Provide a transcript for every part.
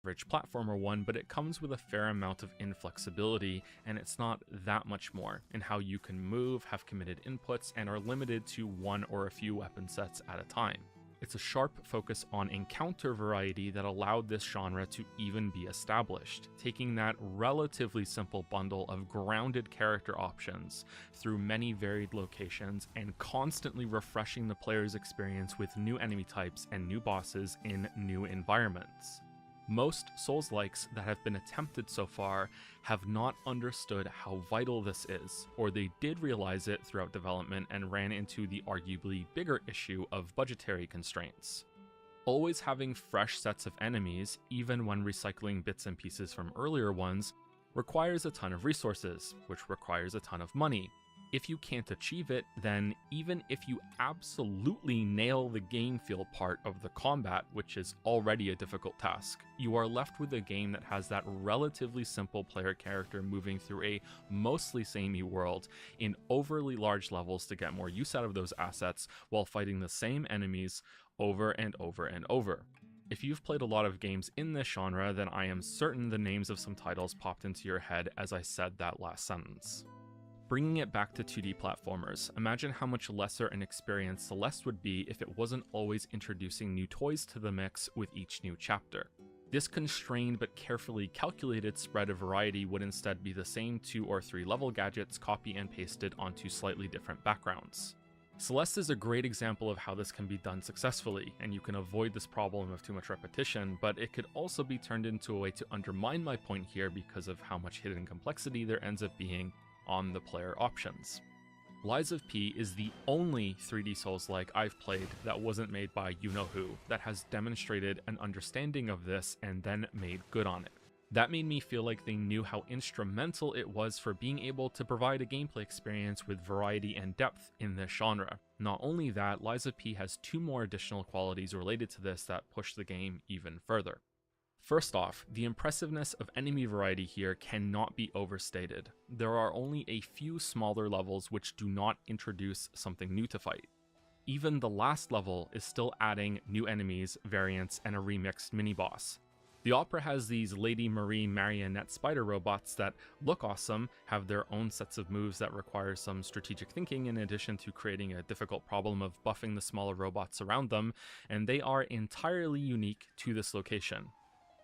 average platformer one, but it comes with a fair amount of inflexibility, and it's not that much more in how you can move, have committed inputs, and are limited to one or a few weapon sets at a time. It's a sharp focus on encounter variety that allowed this genre to even be established, taking that relatively simple bundle of grounded character options through many varied locations and constantly refreshing the player's experience with new enemy types and new bosses in new environments. Most Souls-likes that have been attempted so far have not understood how vital this is, or they did realize it throughout development and ran into the arguably bigger issue of budgetary constraints. Always having fresh sets of enemies, even when recycling bits and pieces from earlier ones, requires a ton of resources, which requires a ton of money. If you can't achieve it, then even if you absolutely nail the game feel part of the combat, which is already a difficult task, you are left with a game that has that relatively simple player character moving through a mostly samey world in overly large levels to get more use out of those assets while fighting the same enemies over and over and over. If you've played a lot of games in this genre, then I am certain the names of some titles popped into your head as I said that last sentence. Bringing it back to 2D platformers, imagine how much lesser an experience Celeste would be if it wasn't always introducing new toys to the mix with each new chapter. This constrained but carefully calculated spread of variety would instead be the same 2 or 3 level gadgets copy and pasted onto slightly different backgrounds. Celeste is a great example of how this can be done successfully, and you can avoid this problem of too much repetition, but it could also be turned into a way to undermine my point here because of how much hidden complexity there ends up being on the player options. Lies of P is the only 3D Souls-like I've played that wasn't made by you-know-who that has demonstrated an understanding of this and then made good on it. That made me feel like they knew how instrumental it was for being able to provide a gameplay experience with variety and depth in this genre. Not only that, Lies of P has 2 more additional qualities related to this that push the game even further. First off, the impressiveness of enemy variety here cannot be overstated. There are only a few smaller levels which do not introduce something new to fight. Even the last level is still adding new enemies, variants, and a remixed mini-boss. The Opera has these Lady Marie marionette spider robots that look awesome, have their own sets of moves that require some strategic thinking in addition to creating a difficult problem of buffing the smaller robots around them, and they are entirely unique to this location.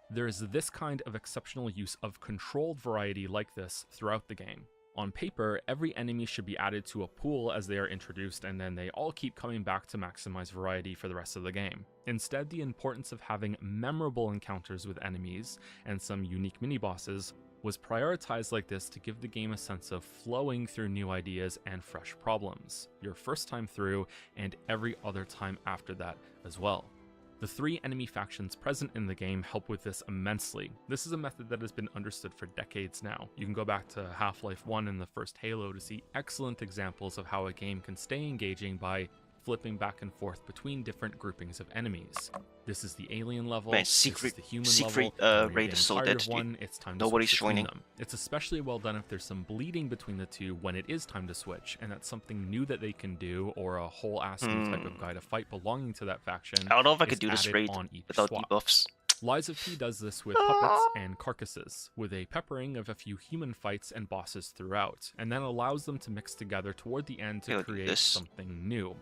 There is this kind of exceptional use of controlled variety like this throughout the game. On paper, every enemy should be added to a pool as they are introduced, and then they all keep coming back to maximize variety for the rest of the game. Instead, the importance of having memorable encounters with enemies and some unique mini-bosses was prioritized like this to give the game a sense of flowing through new ideas and fresh problems, your first time through and every other time after that as well. The 3 enemy factions present in the game help with this immensely. This is a method that has been understood for decades now. You can go back to Half-Life 1 and the first Halo to see excellent examples of how a game can stay engaging by flipping back and forth between different groupings of enemies. This is the alien level, Man, this is the human Siegfried, level, raid is so dead, one, it's time nobody's to switch between joining. them. It's especially well done if there's some bleeding between the two when it is time to switch, and that's something new that they can do, or a whole ass new type of guy to fight belonging to that faction. I don't know if I is could do this added raid on each without swap. debuffs. Lies of P does this with puppets and carcasses, with a peppering of a few human fights and bosses throughout, and then allows them to mix together toward the end to create something new.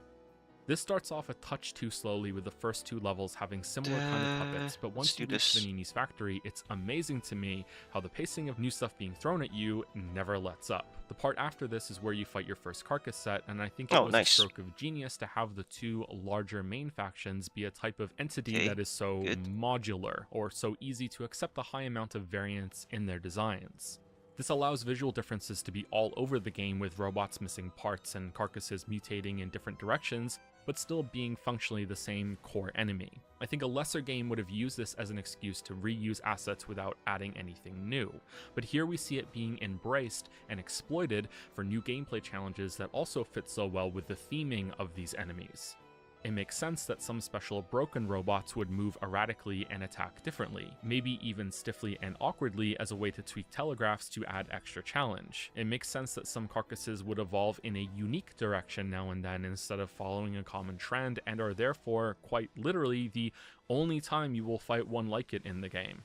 This starts off a touch too slowly with the first 2 levels having similar kind of puppets, but once you reach Vanini's factory, it's amazing to me how the pacing of new stuff being thrown at you never lets up. The part after this is where you fight your first carcass set, and I think it was a stroke of genius to have the 2 larger main factions be a type of entity that is so modular, or so easy to accept a high amount of variance in their designs. This allows visual differences to be all over the game, with robots missing parts and carcasses mutating in different directions, but still being functionally the same core enemy. I think a lesser game would have used this as an excuse to reuse assets without adding anything new, but here we see it being embraced and exploited for new gameplay challenges that also fit so well with the theming of these enemies. It makes sense that some special broken robots would move erratically and attack differently, maybe even stiffly and awkwardly as a way to tweak telegraphs to add extra challenge. It makes sense that some carcasses would evolve in a unique direction now and then instead of following a common trend, and are therefore, quite literally, the only time you will fight one like it in the game.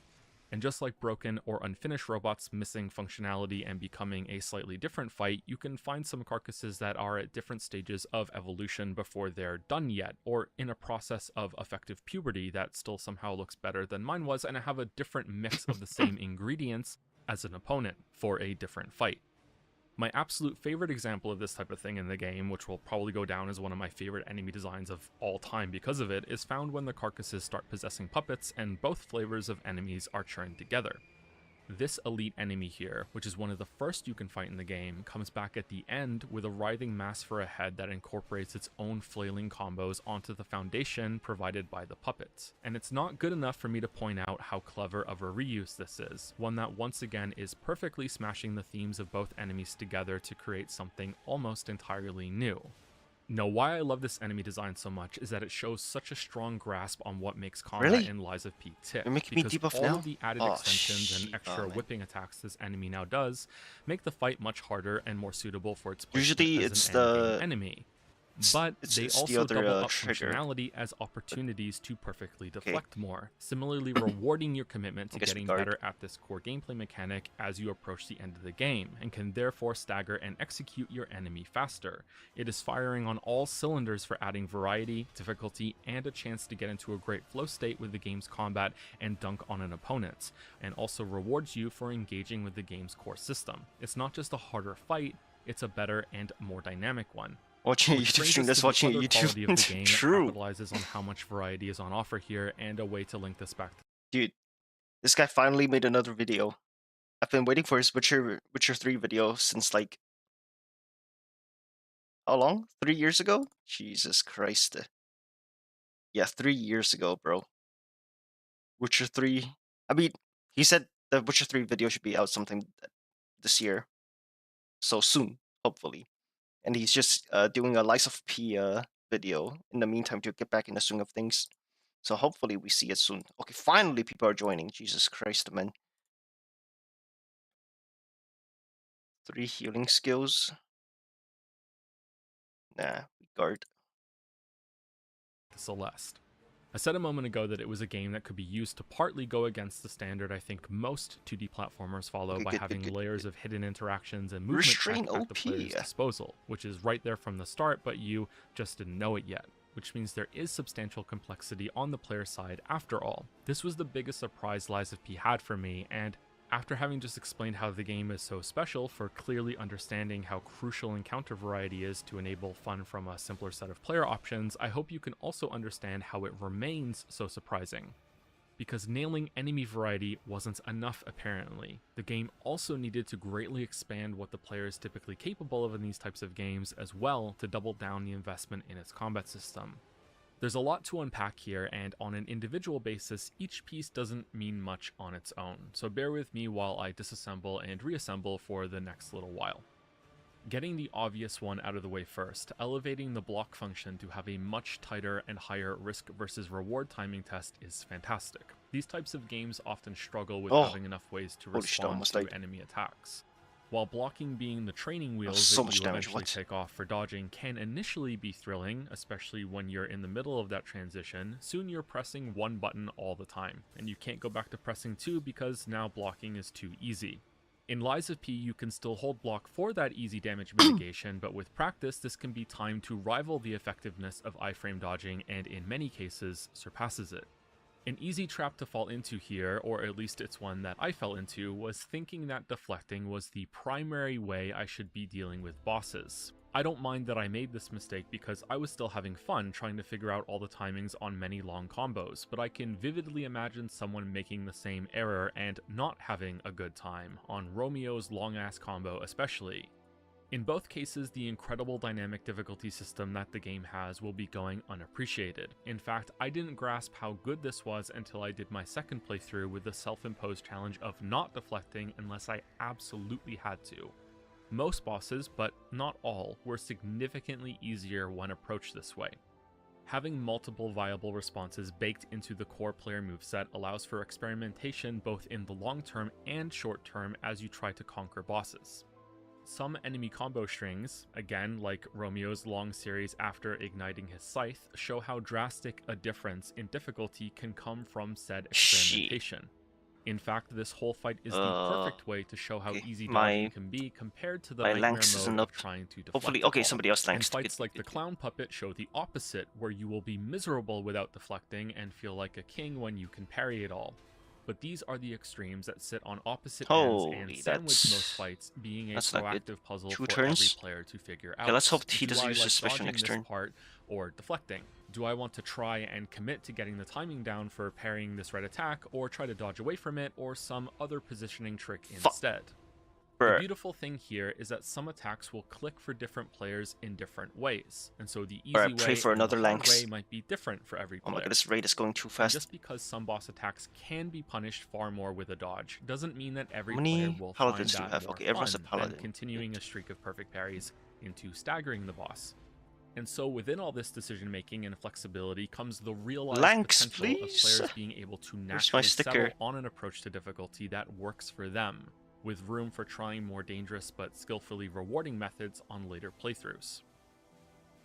And just like broken or unfinished robots missing functionality and becoming a slightly different fight, you can find some carcasses that are at different stages of evolution before they're done yet, or in a process of effective puberty that still somehow looks better than mine was, and have a different mix of the same ingredients as an opponent for a different fight. My absolute favorite example of this type of thing in the game, which will probably go down as one of my favorite enemy designs of all time because of it, is found when the carcasses start possessing puppets and both flavors of enemies are churned together. This elite enemy here, which is one of the first you can fight in the game, comes back at the end with a writhing mass for a head that incorporates its own flailing combos onto the foundation provided by the puppets. And it's not good enough for me to point out how clever of a reuse this is, one that once again is perfectly smashing the themes of both enemies together to create something almost entirely new. No, why I love this enemy design so much is that it shows such a strong grasp on what makes combat in Lies of P tick. You're making me debuff all now? of the added extensions and extra whipping attacks this enemy now does make the fight much harder and more suitable for its placement Usually as it's an the endgame enemy. But they it's also the other, double up trigger. functionality as opportunities to perfectly deflect more, similarly rewarding your commitment to getting better at this core gameplay mechanic as you approach the end of the game, and can therefore stagger and execute your enemy faster. It is firing on all cylinders for adding variety, difficulty, and a chance to get into a great flow state with the game's combat and dunk on an opponent, and also rewards you for engaging with the game's core system. It's not just a harder fight, it's a better and more dynamic one. Watching a YouTube stream that's watching a YouTube. True. Capitalizes on how much variety is on offer here, and a way to link this back to. Dude, this guy finally made another video. I've been waiting for his Witcher 3 video since like how long? 3 years ago? Jesus Christ. Yeah, 3 years ago, bro. Witcher 3. I mean, he said the Witcher 3 video should be out sometime this year. So soon, hopefully. And he's just doing a Lies of P video in the meantime to get back in the swing of things. So hopefully we see it soon. Okay, finally people are joining. Jesus Christ, man. 3 healing skills. Nah, we guard. Celeste. I said a moment ago that it was a game that could be used to partly go against the standard I think most 2D platformers follow by having layers of hidden interactions and movement at the player's disposal, which is right there from the start, but you just didn't know it yet, which means there is substantial complexity on the player side after all. This was the biggest surprise Lies of P had for me, and after having just explained how the game is so special for clearly understanding how crucial encounter variety is to enable fun from a simpler set of player options, I hope you can also understand how it remains so surprising. Because nailing enemy variety wasn't enough apparently. The game also needed to greatly expand what the player is typically capable of in these types of games as well to double down the investment in its combat system. There's a lot to unpack here, and on an individual basis, each piece doesn't mean much on its own, so bear with me while I disassemble and reassemble for the next little while. Getting the obvious one out of the way first, elevating the block function to have a much tighter and higher risk versus reward timing test is fantastic. These types of games often struggle with having enough ways to respond to enemy attacks. While blocking being the training wheels that you eventually take off for dodging can initially be thrilling, especially when you're in the middle of that transition, soon you're pressing one button all the time, and you can't go back to pressing two because now blocking is too easy. In Lies of P, you can still hold block for that easy damage mitigation, but with practice, this can be timed to rival the effectiveness of iframe dodging, and in many cases, surpasses it. An easy trap to fall into here, or at least it's one that I fell into, was thinking that deflecting was the primary way I should be dealing with bosses. I don't mind that I made this mistake because I was still having fun trying to figure out all the timings on many long combos, but I can vividly imagine someone making the same error and not having a good time, on Romeo's long-ass combo especially. In both cases, the incredible dynamic difficulty system that the game has will be going unappreciated. In fact, I didn't grasp how good this was until I did my second playthrough with the self-imposed challenge of not deflecting unless I absolutely had to. Most bosses, but not all, were significantly easier when approached this way. Having multiple viable responses baked into the core player moveset allows for experimentation both in the long term and short term as you try to conquer bosses. Some enemy combo strings, again like Romeo's long series after igniting his scythe, show how drastic a difference in difficulty can come from said experimentation. In fact, this whole fight is the Uh, perfect way to show how okay. easy dodging My can be compared to the my nightmare Lanx mode isn't of up. trying to deflect Hopefully, it okay. all. Somebody else And Lanx. fights like the Clown Puppet show the opposite, where you will be miserable without deflecting and feel like a king when you can parry it all. But these are the extremes that sit on opposite ends and Holy, sandwich most fights, being a that's not good. proactive puzzle 2 for every turns. player to figure Okay, let's out. hope he Do doesn't I use like suspicion dodging next this turn. part or deflecting? Do I want to try and commit to getting the timing down for parrying this red attack, or try to dodge away from it, or some other positioning trick instead? The beautiful thing here is that some attacks will click for different players in different ways, and so the easy way for and another the hard Lanx. way might be different for every player. Oh my god, this raid is going too And fast. just because some boss attacks can be punished far more with a dodge, doesn't mean that every How player many will find paladins do you that have? more Okay, everyone's a fun paladin. than continuing a streak of perfect parries into staggering the boss. And so within all this decision making and flexibility comes the realized Lanx, potential of please. players being able to Where's my naturally settle sticker? on an approach to difficulty that works for them, with room for trying more dangerous but skillfully rewarding methods on later playthroughs.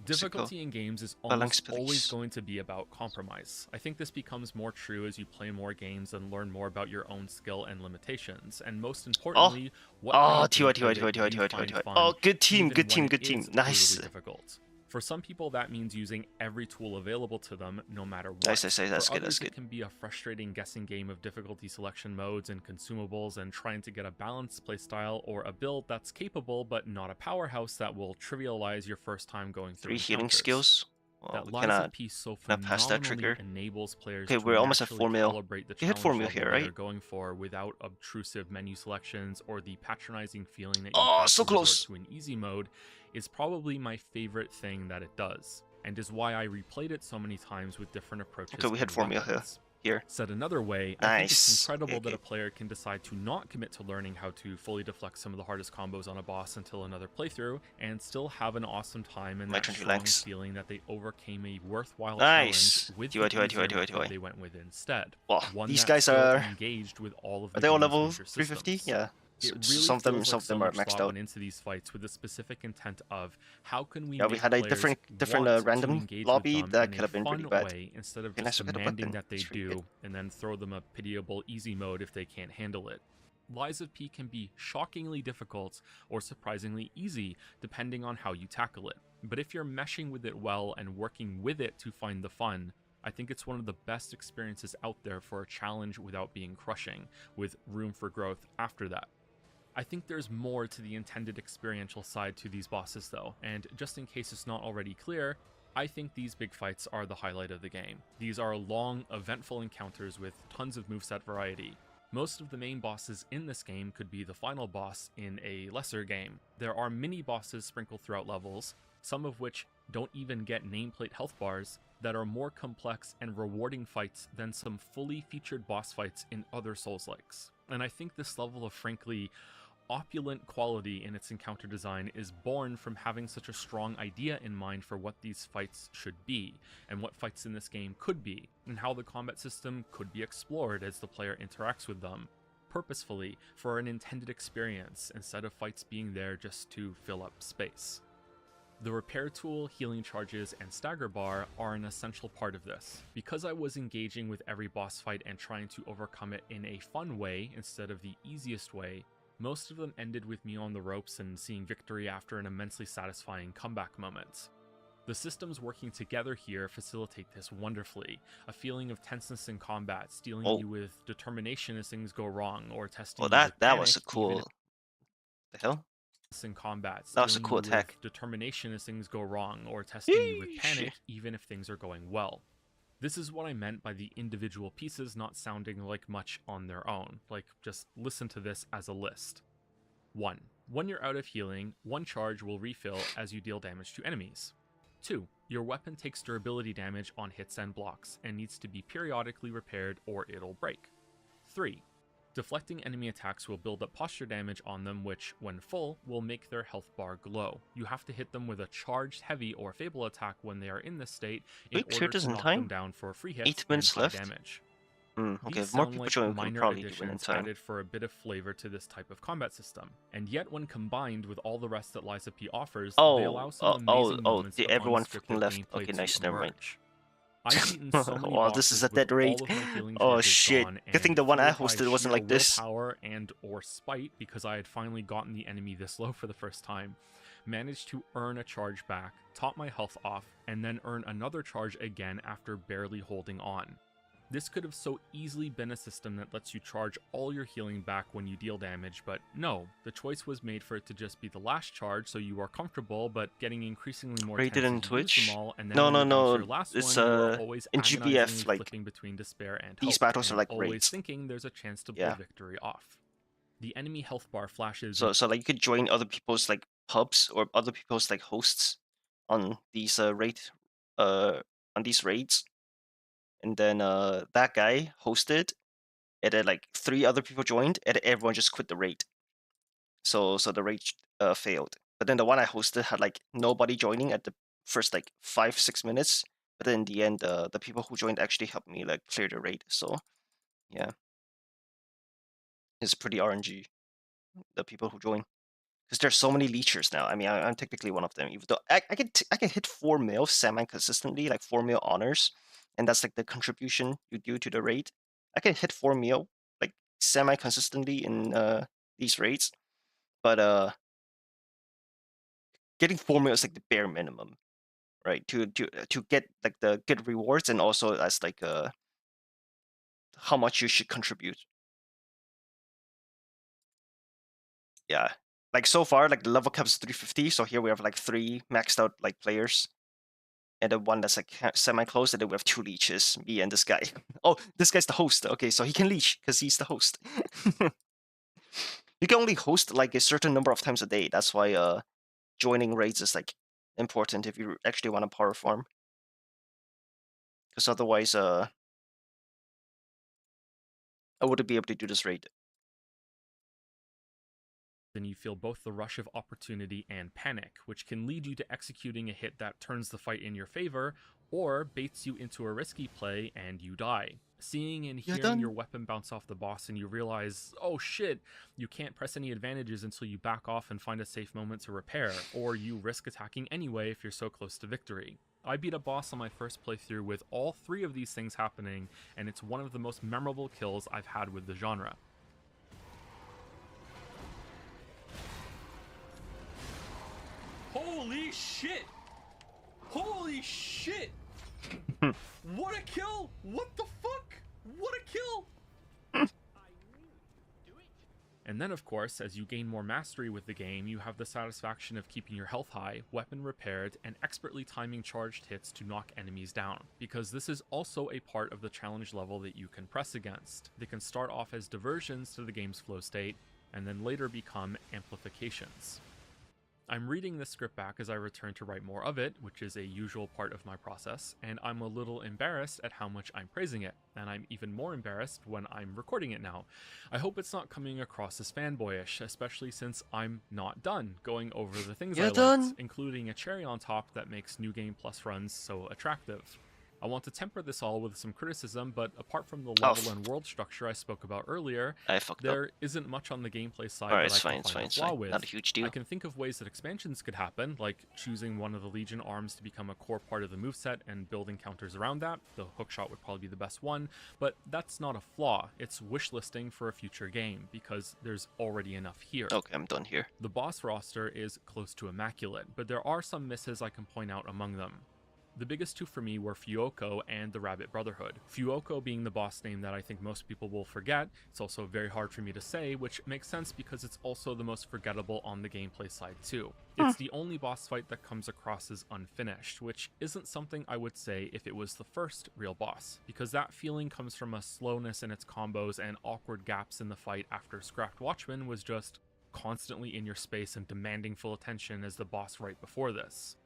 Difficulty in games is almost always going to be about compromise. I think this becomes more true as you play more games and learn more about your own skill and limitations, and most importantly, what kind of gameplay that you find fun, Oh, good team, even good team, when good it team. is Nice. brutally difficult. For some people, that means using every tool available to them, no matter what. Nice, that's For good, others, that's good. it can be a frustrating guessing game of difficulty selection modes and consumables, and trying to get a balanced playstyle or a build that's capable but not a powerhouse that will trivialize your first time going through 3 healing encounters. skills. Well, That we Lies cannot of Peace so pass that phenomenally trigger. enables players Okay, to we're almost at naturally 4 mil. calibrate the You hit 4 challenge mil level here, they right? are going for without obtrusive menu selections or the patronizing feeling that you Oh, have so to resort close. to an easy mode is probably my favorite thing that it does, and is why I replayed it so many times with different approaches. Okay, we hit and 4 mil weapons. here. Said another way, I think it's Nice. incredible Okay. that a player can decide to not commit to learning how to fully deflect some of the hardest combos on a boss until another playthrough, and still have an awesome time and My that turn to strong Lanx. feeling that they overcame a worthwhile Nice. challenge with Do it, the do it, do easier it, do it, do method it. they went with instead. Well, One these that guys still are engaged with all of the they all game's level major 350? systems. Yeah. It really some of them feels like so are much maxed thought out. went into these fights with the specific intent of how can we Yeah, we make had a players different want to random engage lobby with them that in could a have been fun really bad. way instead of Okay, just nice, we got a demanding button. that they That's really do good. and then throw them a pitiable easy mode if they can't handle it. Lies of P can be shockingly difficult or surprisingly easy depending on how you tackle it, but if you're meshing with it well and working with it to find the fun, I think it's one of the best experiences out there for a challenge without being crushing, with room for growth after that. I think there's more to the intended experiential side to these bosses though, and just in case it's not already clear, I think these big fights are the highlight of the game. These are long, eventful encounters with tons of moveset variety. Most of the main bosses in this game could be the final boss in a lesser game. There are mini bosses sprinkled throughout levels, some of which don't even get nameplate health bars, that are more complex and rewarding fights than some fully featured boss fights in other Souls-likes. And I think this level of frankly opulent quality in its encounter design is born from having such a strong idea in mind for what these fights should be, and what fights in this game could be, and how the combat system could be explored as the player interacts with them, purposefully for an intended experience instead of fights being there just to fill up space. The repair tool, healing charges, and stagger bar are an essential part of this. Because I was engaging with every boss fight and trying to overcome it in a fun way instead of the easiest way, most of them ended with me on the ropes and seeing victory after an immensely satisfying comeback moment. The systems working together here facilitate this wonderfully, a feeling of tenseness in combat, stealing you with determination as things go wrong, or testing you with panic, that was a cool... The hell? In combat, That was a stealing cool you attack. with determination as things go wrong, or testing you with panic even if things are going well. This is what I meant by the individual pieces not sounding like much on their own. Like, just listen to this as a list. 1. When you're out of healing, one charge will refill as you deal damage to enemies. 2. Your weapon takes durability damage on hits and blocks, and needs to be periodically repaired or it'll break. 3. Deflecting enemy attacks will build up posture damage on them, which, when full, will make their health bar glow. You have to hit them with a charged heavy or fable attack when they are in this state in order to knock them down for free hits 8 minutes and high left. damage. Okay, These if more sound people like join, we can minor probably do it in additions time. added for a bit of flavor to this type of combat system, and yet when combined with all the rest that Lies of P offers, they allow some amazing moments of everyone unscripted fucking left. gameplay Okay, to nice, never mind. emerge. I've beaten so many Oh, this is a bosses with dead raid. all of my healing Oh charges shit. gone, Good thing and the one I fueled by hosted wasn't sheer like this. willpower and or spite, because I had finally gotten the enemy this low for the first time, managed to earn a charge back, top my health off, and then earn another charge again after barely holding on. This could have so easily been a system that lets you charge all your healing back when you deal damage, but no, the choice was made for it to just be the last charge so you are comfortable, but getting increasingly more Rated in times to use Twitch? them all, and then No, when no, you're down to no. your last It's one, you are always in agonizingly GBF, like flipping between despair and these hope, battles are and like always raids. thinking there's a chance to pull Yeah. victory off. The enemy health bar flashes. So like you could join other people's like pubs or other people's like hosts on these on these raids. And then that guy hosted, and then like 3 other people joined, and everyone just quit the raid. So the raid failed. But then the one I hosted had like nobody joining at the first like 5-6 minutes. But then in the end, the people who joined actually helped me like clear the raid. So yeah, it's pretty RNG, the people who join, because there's so many leechers now. I mean, I'm technically one of them. Even though I can hit 4 mil semi consistently, like 4 mil honors, and that's like the contribution you do to the raid. I can hit 4 mil like semi consistently in these raids, but getting 4 mil is like the bare minimum, right? To get like the good rewards, and also as like how much you should contribute. Yeah, like so far, like the level cap is 350. So here we have like 3 maxed out like players, and the one that's like semi-close, and then we have 2 leeches, me and this guy. Oh, this guy's the host. Okay, so he can leech because he's the host. You can only host like a certain number of times a day. That's why joining raids is like important if you actually want to power farm. Because otherwise I wouldn't be able to do this raid. Then you feel both the rush of opportunity and panic, which can lead you to executing a hit that turns the fight in your favor, or baits you into a risky play and you die. Seeing and hearing your weapon bounce off the boss and you realize, oh shit, you can't press any advantages until you back off and find a safe moment to repair, or you risk attacking anyway if you're so close to victory. I beat a boss on my first playthrough with all 3 of these things happening, and it's one of the most memorable kills I've had with the genre. Holy shit! Holy shit! What a kill! What the fuck? What a kill! And then, of course, as you gain more mastery with the game, you have the satisfaction of keeping your health high, weapon repaired, and expertly timing charged hits to knock enemies down, because this is also a part of the challenge level that you can press against. They can start off as diversions to the game's flow state, and then later become amplifications. I'm reading this script back as I return to write more of it, which is a usual part of my process, and I'm a little embarrassed at how much I'm praising it, and I'm even more embarrassed when I'm recording it now. I hope it's not coming across as fanboyish, especially since I'm not done going over the things I liked, including a cherry on top that makes New Game Plus runs so attractive. I want to temper this all with some criticism, but apart from the level and world structure I spoke about earlier, there isn't much on the gameplay side that I can find a flaw with. Not a huge deal. I can think of ways that expansions could happen, like choosing one of the Legion arms to become a core part of the moveset and building counters around that. The hookshot would probably be the best one, but that's not a flaw. It's wishlisting for a future game, because there's already enough here. Okay, I'm done here. The boss roster is close to immaculate, but there are some misses I can point out among them. The biggest 2 for me were Fuoko and the Rabbit Brotherhood. Fuoko being the boss name that I think most people will forget. It's also very hard for me to say, which makes sense because it's also the most forgettable on the gameplay side too. It's the only boss fight that comes across as unfinished, which isn't something I would say if it was the first real boss, because that feeling comes from a slowness in its combos and awkward gaps in the fight after Scrapped Watchman was just constantly in your space and demanding full attention as the boss right before this.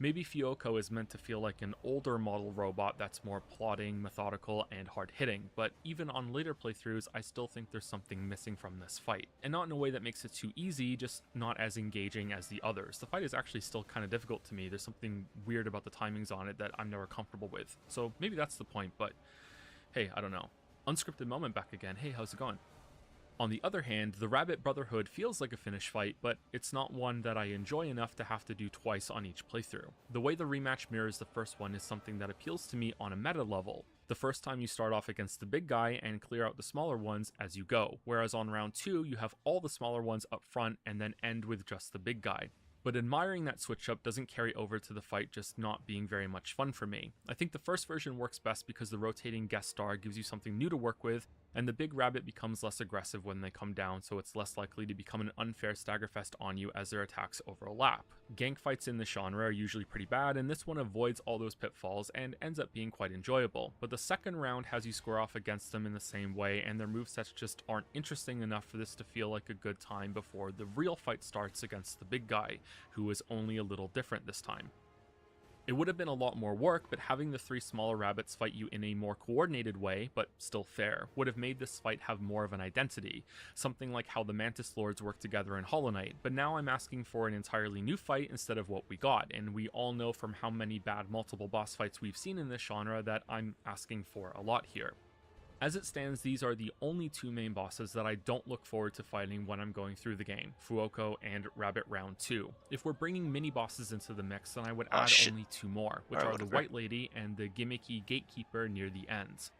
Maybe Fuoko is meant to feel like an older model robot that's more plodding, methodical, and hard-hitting, but even on later playthroughs, I still think there's something missing from this fight. And not in a way that makes it too easy, just not as engaging as the others. The fight is actually still kind of difficult to me. There's something weird about the timings on it that I'm never comfortable with. So maybe that's the point, but hey, I don't know. Unscripted moment back again. Hey, how's it going? On the other hand, the Rabbit Brotherhood feels like a finished fight, but it's not one that I enjoy enough to have to do twice on each playthrough. The way the rematch mirrors the first one is something that appeals to me on a meta level. The first time you start off against the big guy and clear out the smaller ones as you go, whereas on round 2 you have all the smaller ones up front and then end with just the big guy. But admiring that switch up doesn't carry over to the fight just not being very much fun for me. I think the first version works best because the rotating guest star gives you something new to work with, and the big rabbit becomes less aggressive when they come down, so it's less likely to become an unfair staggerfest on you as their attacks overlap. Gank fights in this genre are usually pretty bad, and this one avoids all those pitfalls and ends up being quite enjoyable, but the second round has you square off against them in the same way, and their movesets just aren't interesting enough for this to feel like a good time before the real fight starts against the big guy, who is only a little different this time. It would have been a lot more work, but having the 3 smaller rabbits fight you in a more coordinated way, but still fair, would have made this fight have more of an identity, something like how the Mantis Lords work together in Hollow Knight, but now I'm asking for an entirely new fight instead of what we got, and we all know from how many bad multiple boss fights we've seen in this genre that I'm asking for a lot here. As it stands, these are the only 2 main bosses that I don't look forward to fighting when I'm going through the game, Fuoko and Rabbit Round 2. If we're bringing mini-bosses into the mix, then I would add only 2 more, which are the White Lady and the gimmicky Gatekeeper near the ends.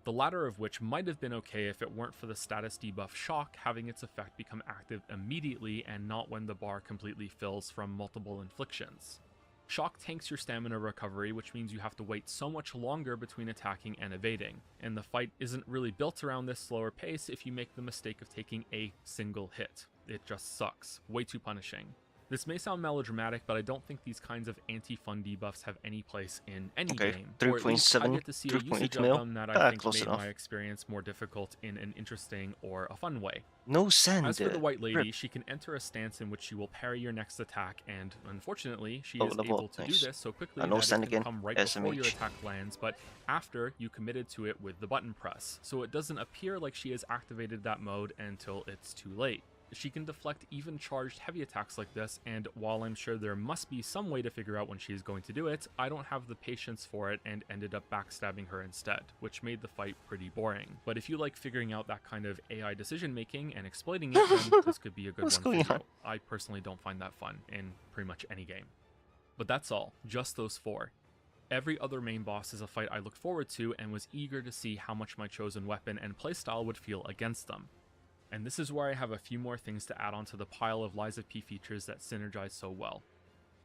The latter of which might have been okay if it weren't for the status debuff Shock having its effect become active immediately and not when the bar completely fills from multiple inflictions. Shock tanks your stamina recovery, which means you have to wait so much longer between attacking and evading, and the fight isn't really built around this slower pace if you make the mistake of taking a single hit. It just sucks. Way too punishing. This may sound melodramatic, but I don't think these kinds of anti-fun debuffs have any place in any game. Or at least I get to see a usage of them that I think made my experience more difficult in an interesting or a fun way. No send. As for the White Lady, she can enter a stance in which she will parry your next attack, and unfortunately, she is able to do this so quickly that it can come right before your attack lands, but after you committed to it with the button press, so it doesn't appear like she has activated that mode until it's too late. She can deflect even charged heavy attacks like this, and while I'm sure there must be some way to figure out when she is going to do it, I don't have the patience for it and ended up backstabbing her instead, which made the fight pretty boring. But if you like figuring out that kind of AI decision making and exploiting it, then this could be a good one for you. I personally don't find that fun in pretty much any game. But that's all, just those 4. Every other main boss is a fight I looked forward to and was eager to see how much my chosen weapon and playstyle would feel against them. And this is where I have a few more things to add onto the pile of Lies of P features that synergize so well.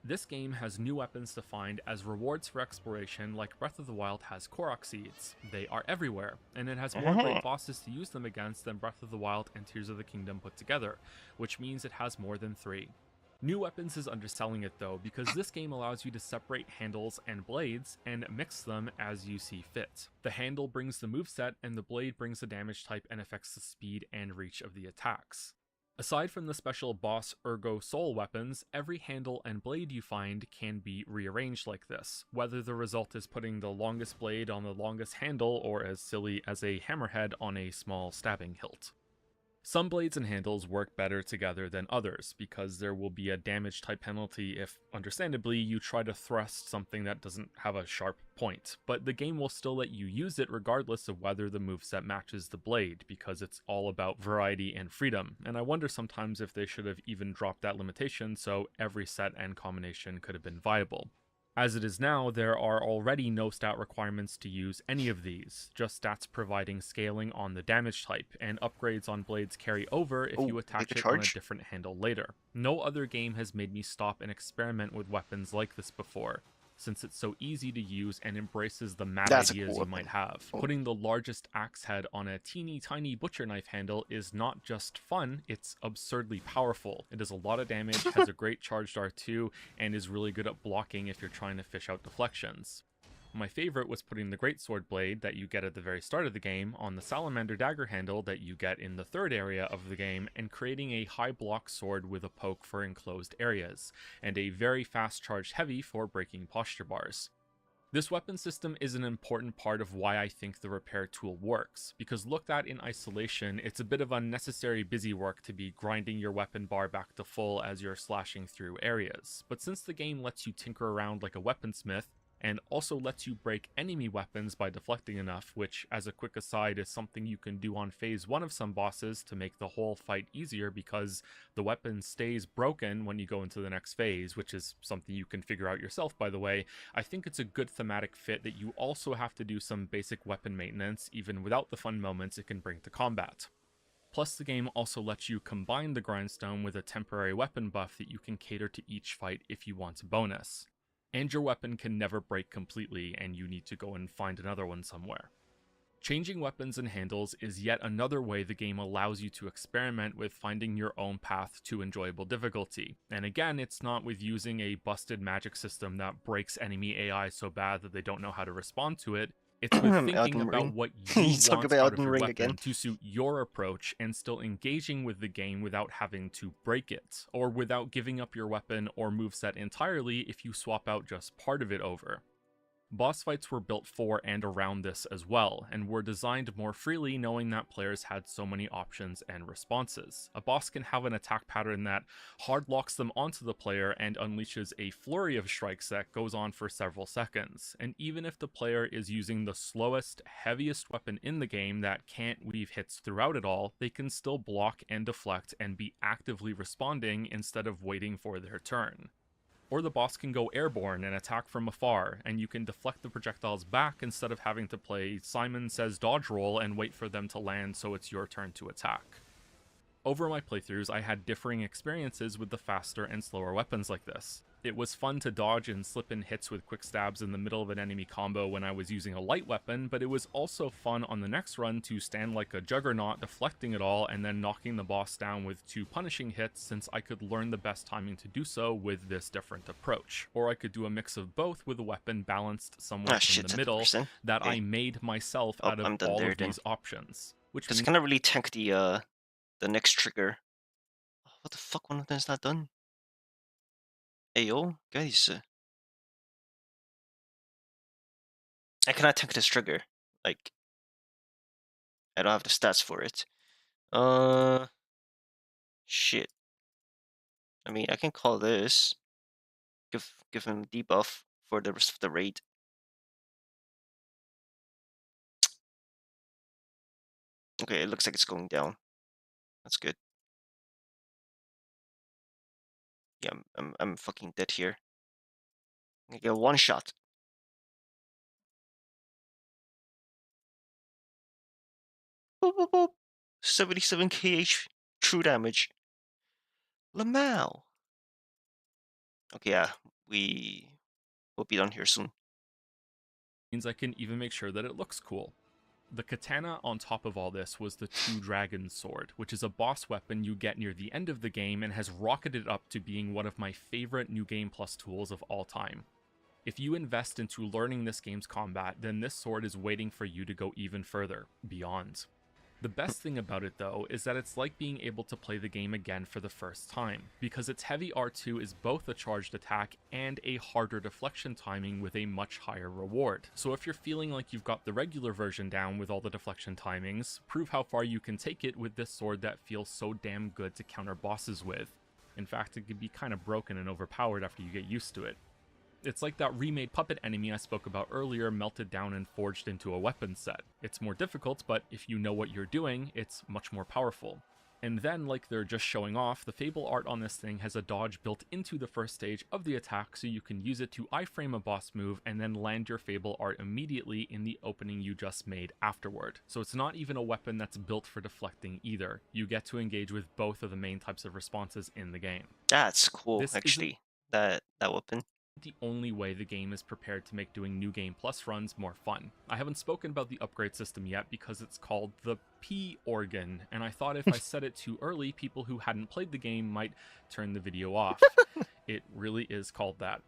This game has new weapons to find as rewards for exploration, like Breath of the Wild has Korok Seeds. They are everywhere, and it has more great bosses to use them against than Breath of the Wild and Tears of the Kingdom put together, which means it has more than 3. New weapons is underselling it though, because this game allows you to separate handles and blades and mix them as you see fit. The handle brings the moveset and the blade brings the damage type and affects the speed and reach of the attacks. Aside from the special boss Ergo Soul weapons, every handle and blade you find can be rearranged like this, whether the result is putting the longest blade on the longest handle or as silly as a hammerhead on a small stabbing hilt. Some blades and handles work better together than others, because there will be a damage type penalty if, understandably, you try to thrust something that doesn't have a sharp point, but the game will still let you use it regardless of whether the moveset matches the blade, because it's all about variety and freedom, and I wonder sometimes if they should have even dropped that limitation so every set and combination could have been viable. As it is now, there are already no stat requirements to use any of these, just stats providing scaling on the damage type, and upgrades on blades carry over if you attach it on a different handle later. No other game has made me stop and experiment with weapons like this before, since it's so easy to use and embraces the mad ideas you might have. Putting the largest axe head on a teeny tiny butcher knife handle is not just fun, it's absurdly powerful. It does a lot of damage, has a great charged R2, and is really good at blocking if you're trying to fish out deflections. My favorite was putting the greatsword blade that you get at the very start of the game on the salamander dagger handle that you get in the third area of the game, and creating a high block sword with a poke for enclosed areas, and a very fast charged heavy for breaking posture bars. This weapon system is an important part of why I think the repair tool works, because looked at in isolation, it's a bit of unnecessary busy work to be grinding your weapon bar back to full as you're slashing through areas, but since the game lets you tinker around like a weaponsmith, and also lets you break enemy weapons by deflecting enough, which, as a quick aside, is something you can do on phase 1 of some bosses to make the whole fight easier because the weapon stays broken when you go into the next phase, which is something you can figure out yourself, by the way. I think it's a good thematic fit that you also have to do some basic weapon maintenance, even without the fun moments it can bring to combat. Plus, the game also lets you combine the grindstone with a temporary weapon buff that you can cater to each fight if you want a bonus. And your weapon can never break completely, and you need to go and find another one somewhere. Changing weapons and handles is yet another way the game allows you to experiment with finding your own path to enjoyable difficulty. And again, it's not with using a busted magic system that breaks enemy AI so bad that they don't know how to respond to it. It's with thinking Elden about Ring. what you You talk want about out of Elden your Ring weapon again. to suit your approach and still engaging with the game without having to break it, or without giving up your weapon or moveset entirely if you swap out just part of it over. Boss fights were built for and around this as well, and were designed more freely knowing that players had so many options and responses. A boss can have an attack pattern that hard locks them onto the player and unleashes a flurry of strikes that goes on for several seconds, and even if the player is using the slowest, heaviest weapon in the game that can't weave hits throughout it all, they can still block and deflect and be actively responding instead of waiting for their turn. Or the boss can go airborne and attack from afar, and you can deflect the projectiles back instead of having to play Simon Says dodge roll and wait for them to land so it's your turn to attack. Over my playthroughs, I had differing experiences with the faster and slower weapons like this. It was fun to dodge and slip in hits with quick stabs in the middle of an enemy combo when I was using a light weapon, but it was also fun on the next run to stand like a juggernaut deflecting it all and then knocking the boss down with 2 punishing hits, since I could learn the best timing to do so with this different approach. Or I could do a mix of both with a weapon balanced somewhere Ah, shit, in the middle 70%. that Okay. I made myself Oh, out of I'm done all there of then. these options. Which Because I means cannot really tank the next trigger. What the fuck? One of them is not done. Hey yo, guys. I cannot tank this trigger. Like, I don't have the stats for it. Shit. I mean, I can call this. Give him debuff for the rest of the raid. Okay, it looks like it's going down. That's good. Yeah, I'm fucking dead here. I get one shot. Boop, boop, boop. 77 kh true damage. Lamau. Okay, yeah, we will be done here soon. I can even make sure that it looks cool. The katana on top of all this was the Two Dragons Sword, which is a boss weapon you get near the end of the game and has rocketed up to being one of my favorite New Game Plus tools of all time. If you invest into learning this game's combat, then this sword is waiting for you to go even further, beyond. The best thing about it though is that it's like being able to play the game again for the first time, because its heavy R2 is both a charged attack and a harder deflection timing with a much higher reward. So if you're feeling like you've got the regular version down with all the deflection timings, prove how far you can take it with this sword that feels so damn good to counter bosses with. In fact, it can be kind of broken and overpowered after you get used to it. It's like that remade puppet enemy I spoke about earlier melted down and forged into a weapon set. It's more difficult, but if you know what you're doing, it's much more powerful. And then, like they're just showing off, the Fable art on this thing has a dodge built into the first stage of the attack, so you can use it to iframe a boss move and then land your Fable art immediately in the opening you just made afterward. So it's not even a weapon that's built for deflecting either. You get to engage with both of the main types of responses in the game. That's cool, This isn't actually. That weapon. the only way the game is prepared to make doing New Game Plus runs more fun. I haven't spoken about the upgrade system yet because it's called the P organ, and I thought if I said it too early, people who hadn't played the game might turn the video off. It really is called that.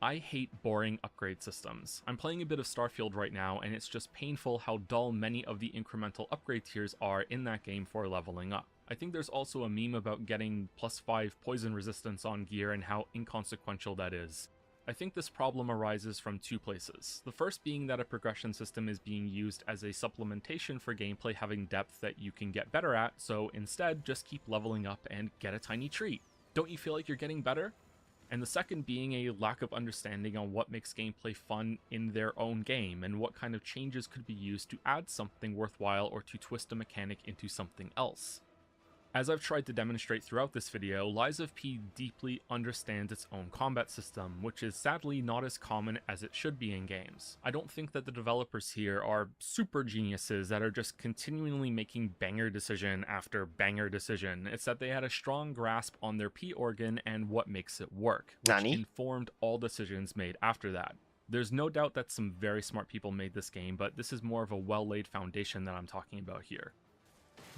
I hate boring upgrade systems. I'm playing a bit of Starfield right now, and it's just painful how dull many of the incremental upgrade tiers are in that game for leveling up. I think there's also a meme about getting +5 poison resistance on gear and how inconsequential that is. I think this problem arises from 2 places. The first being that a progression system is being used as a supplementation for gameplay having depth that you can get better at, so instead just keep leveling up and get a tiny treat. Don't you feel like you're getting better? and the second being a lack of understanding on what makes gameplay fun in their own game, and what kind of changes could be used to add something worthwhile or to twist a mechanic into something else. As I've tried to demonstrate throughout this video, Lies of P deeply understands its own combat system, which is sadly not as common as it should be in games. I don't think that the developers here are super geniuses that are just continually making banger decision after banger decision. It's that they had a strong grasp on their P organ and what makes it work, which Nani? informed all decisions made after that. There's no doubt that some very smart people made this game, but this is more of a well-laid foundation that I'm talking about here.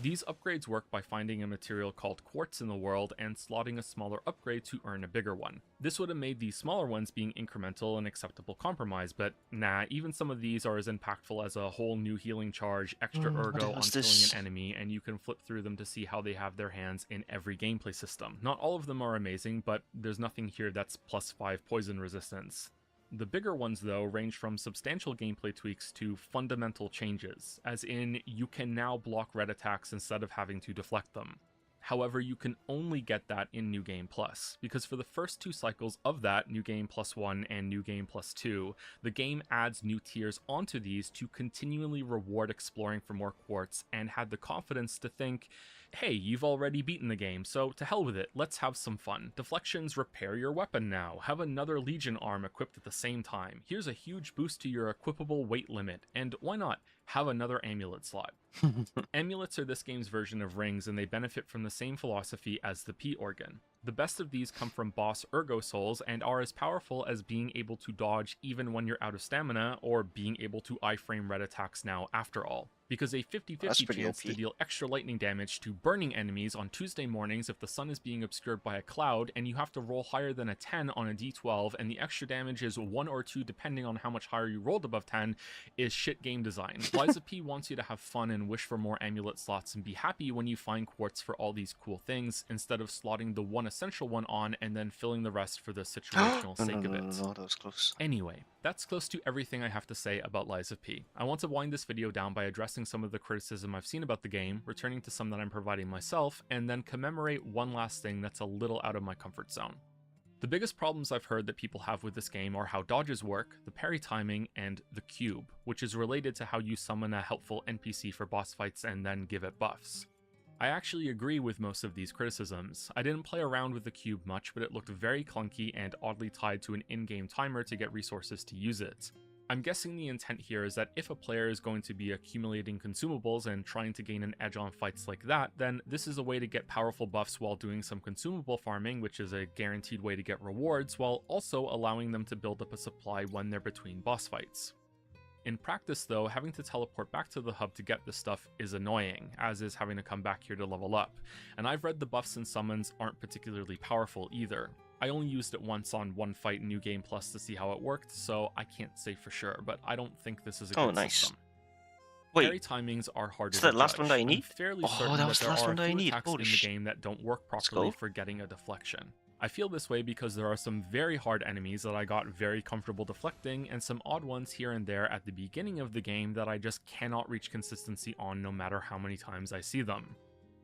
These upgrades work by finding a material called quartz in the world and slotting a smaller upgrade to earn a bigger one. This would have made these smaller ones being incremental an acceptable compromise, but nah, even some of these are as impactful as a whole new healing charge, extra ergo on killing an enemy, and you can flip through them to see how they have their hands in every gameplay system. Not all of them are amazing, but there's nothing here that's +5 poison resistance. The bigger ones, though, range from substantial gameplay tweaks to fundamental changes, as in, you can now block red attacks instead of having to deflect them. However, you can only get that in New Game Plus, because for the first 2 cycles of that, New Game Plus 1 and New Game Plus 2, the game adds new tiers onto these to continually reward exploring for more quartz, and had the confidence to think, hey, you've already beaten the game, so to hell with it, let's have some fun. Deflections repair your weapon now, have another Legion arm equipped at the same time, here's a huge boost to your equipable weight limit, and why not, have another amulet slot. Amulets are this game's version of rings, and they benefit from the same philosophy as the P organ. The best of these come from boss ergo souls and are as powerful as being able to dodge even when you're out of stamina, or being able to iframe red attacks now after all. Because a 50-50 chance to deal extra lightning damage to burning enemies on Tuesday mornings if the sun is being obscured by a cloud and you have to roll higher than a 10 on a d12 and the extra damage is 1 or 2 depending on how much higher you rolled above 10 is shit game design. Lies of P wants you to have fun and wish for more amulet slots and be happy when you find quartz for all these cool things instead of slotting the one essential one on and then filling the rest for the situational sake of it. No, that was close. Anyway, that's close to everything I have to say about Lies of P. I want to wind this video down by addressing some of the criticism I've seen about the game, returning to some that I'm providing myself, and then commemorate one last thing that's a little out of my comfort zone. The biggest problems I've heard that people have with this game are how dodges work, the parry timing, and the cube, which is related to how you summon a helpful NPC for boss fights and then give it buffs. I actually agree with most of these criticisms. I didn't play around with the cube much, but it looked very clunky and oddly tied to an in-game timer to get resources to use it. I'm guessing the intent here is that if a player is going to be accumulating consumables and trying to gain an edge on fights like that, then this is a way to get powerful buffs while doing some consumable farming, which is a guaranteed way to get rewards, while also allowing them to build up a supply when they're between boss fights. In practice though, having to teleport back to the hub to get this stuff is annoying, as is having to come back here to level up, and I've read the buffs and summons aren't particularly powerful either. I only used it once on one fight in New Game Plus to see how it worked, so I can't say for sure, but I don't think this is a good system. Wait, parry timings are harder is to that last judge. one that I need? I'm fairly certain that was that the there last are one that I a few need. attacks Holy in the game that don't work properly for getting a deflection. I feel this way because there are some very hard enemies that I got very comfortable deflecting, and some odd ones here and there at the beginning of the game that I just cannot reach consistency on no matter how many times I see them.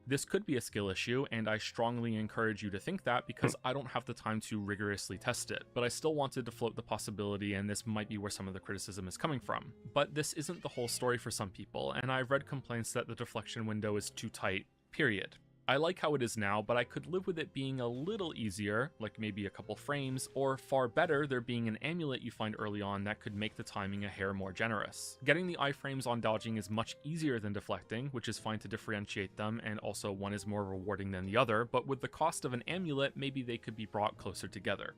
This could be a skill issue, and I strongly encourage you to think that because I don't have the time to rigorously test it, but I still wanted to float the possibility, and this might be where some of the criticism is coming from. But this isn't the whole story for some people, and I've read complaints that the deflection window is too tight, period. I like how it is now, but I could live with it being a little easier, like maybe a couple frames, or far better, there being an amulet you find early on that could make the timing a hair more generous. Getting the iframes on dodging is much easier than deflecting, which is fine to differentiate them, and also one is more rewarding than the other, but with the cost of an amulet, maybe they could be brought closer together.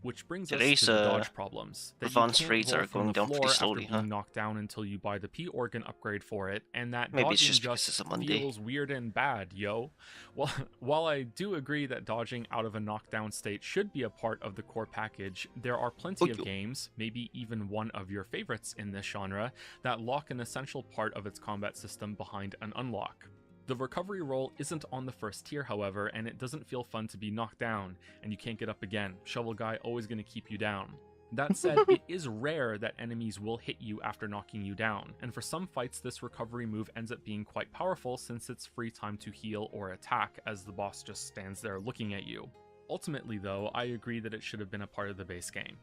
Which brings us to the dodge problems. That advance you can't rates roll are from going the down floor pretty slowly, after being knocked down until you buy the P organ upgrade for it, and that Maybe it's dodging just because it's a Monday. feels weird and bad, yo. Well, while I do agree that dodging out of a knockdown state should be a part of the core package, there are plenty of games, maybe even one of your favorites in this genre, that lock an essential part of its combat system behind an unlock. The recovery roll isn't on the first tier, however, and it doesn't feel fun to be knocked down, and you can't get up again. Shovel Guy always going to keep you down. That said, it is rare that enemies will hit you after knocking you down, and for some fights this recovery move ends up being quite powerful since it's free time to heal or attack as the boss just stands there looking at you. Ultimately though, I agree that it should have been a part of the base game.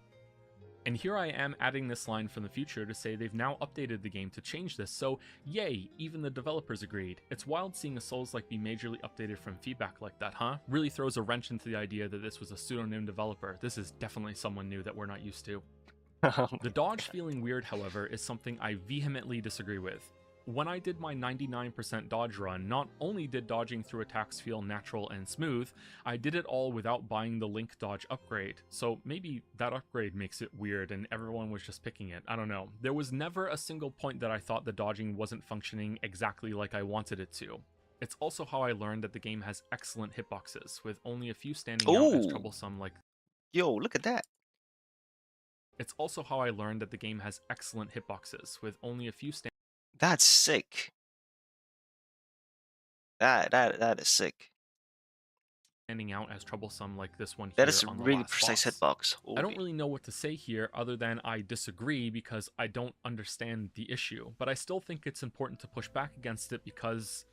And here I am adding this line from the future to say they've now updated the game to change this, so yay, even the developers agreed. It's wild seeing a Souls-like be majorly updated from feedback like that, huh? Really throws a wrench into the idea that this was a pseudonym developer. This is definitely someone new that we're not used to. The dodge feeling weird, however, is something I vehemently disagree with. When I did my 99% dodge run, not only did dodging through attacks feel natural and smooth, I did it all without buying the Link dodge upgrade, so maybe that upgrade makes it weird and everyone was just picking it, I don't know. There was never a single point that I thought the dodging wasn't functioning exactly like I wanted it to. It's also how I learned that the game has excellent hitboxes, with only a few standing out as Oh, troublesome like... yo, look at that. It's also how I learned that the game has excellent hitboxes, with only a few That's sick. That is sick. standing out as troublesome like this one That here is a on the really last precise boss. hitbox. I don't Holy. really know what to say here other than I disagree because I don't understand the issue, but I still think it's important to push back against it because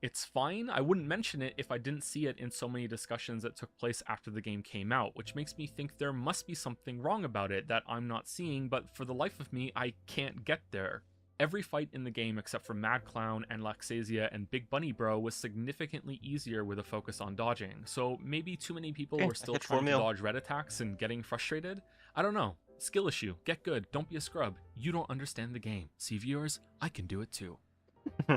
it's fine. I wouldn't mention it if I didn't see it in so many discussions that took place after the game came out, which makes me think there must be something wrong about it that I'm not seeing, but for the life of me, I can't get there. Every fight in the game except for Mad Clown and Laxasia and Big Bunny Bro was significantly easier with a focus on dodging, so maybe too many people Okay, were I still hit 4 trying to mil. dodge red attacks and getting frustrated? I don't know. Skill issue. Get good. Don't be a scrub. You don't understand the game. See, viewers? I can do it too.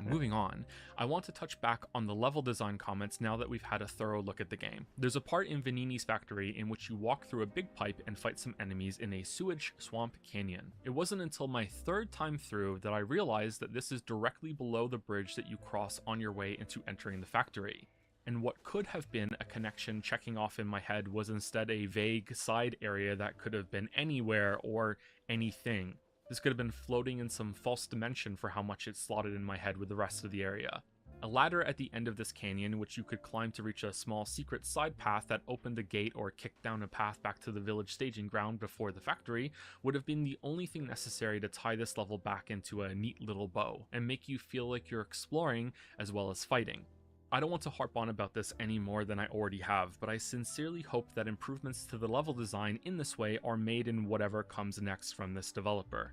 Moving on, I want to touch back on the level design comments now that we've had a thorough look at the game. There's a part in Vanini's factory in which you walk through a big pipe and fight some enemies in a sewage swamp canyon. It wasn't until my third time through that I realized that this is directly below the bridge that you cross on your way into entering the factory. And what could have been a connection checking off in my head was instead a vague side area that could have been anywhere or anything. This could have been floating in some false dimension for how much it slotted in my head with the rest of the area. A ladder at the end of this canyon, which you could climb to reach a small secret side path that opened a gate or kicked down a path back to the village staging ground before the factory, would have been the only thing necessary to tie this level back into a neat little bow, and make you feel like you're exploring as well as fighting. I don't want to harp on about this any more than I already have, but I sincerely hope that improvements to the level design in this way are made in whatever comes next from this developer.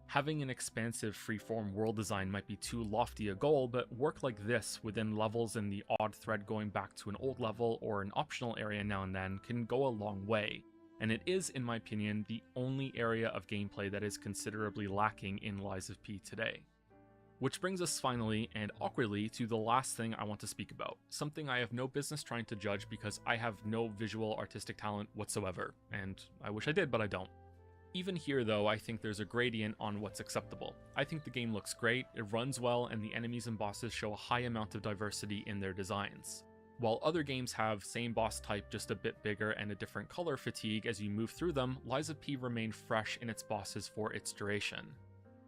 Having an expansive freeform world design might be too lofty a goal, but work like this within levels and the odd thread going back to an old level or an optional area now and then can go a long way, and it is, in my opinion, the only area of gameplay that is considerably lacking in Lies of P today. Which brings us finally, and awkwardly, to the last thing I want to speak about, something I have no business trying to judge because I have no visual artistic talent whatsoever, and I wish I did, but I don't. Even here though, I think there's a gradient on what's acceptable. I think the game looks great, it runs well, and the enemies and bosses show a high amount of diversity in their designs. While other games have same boss type just a bit bigger and a different color fatigue as you move through them, Lies of P remained fresh in its bosses for its duration.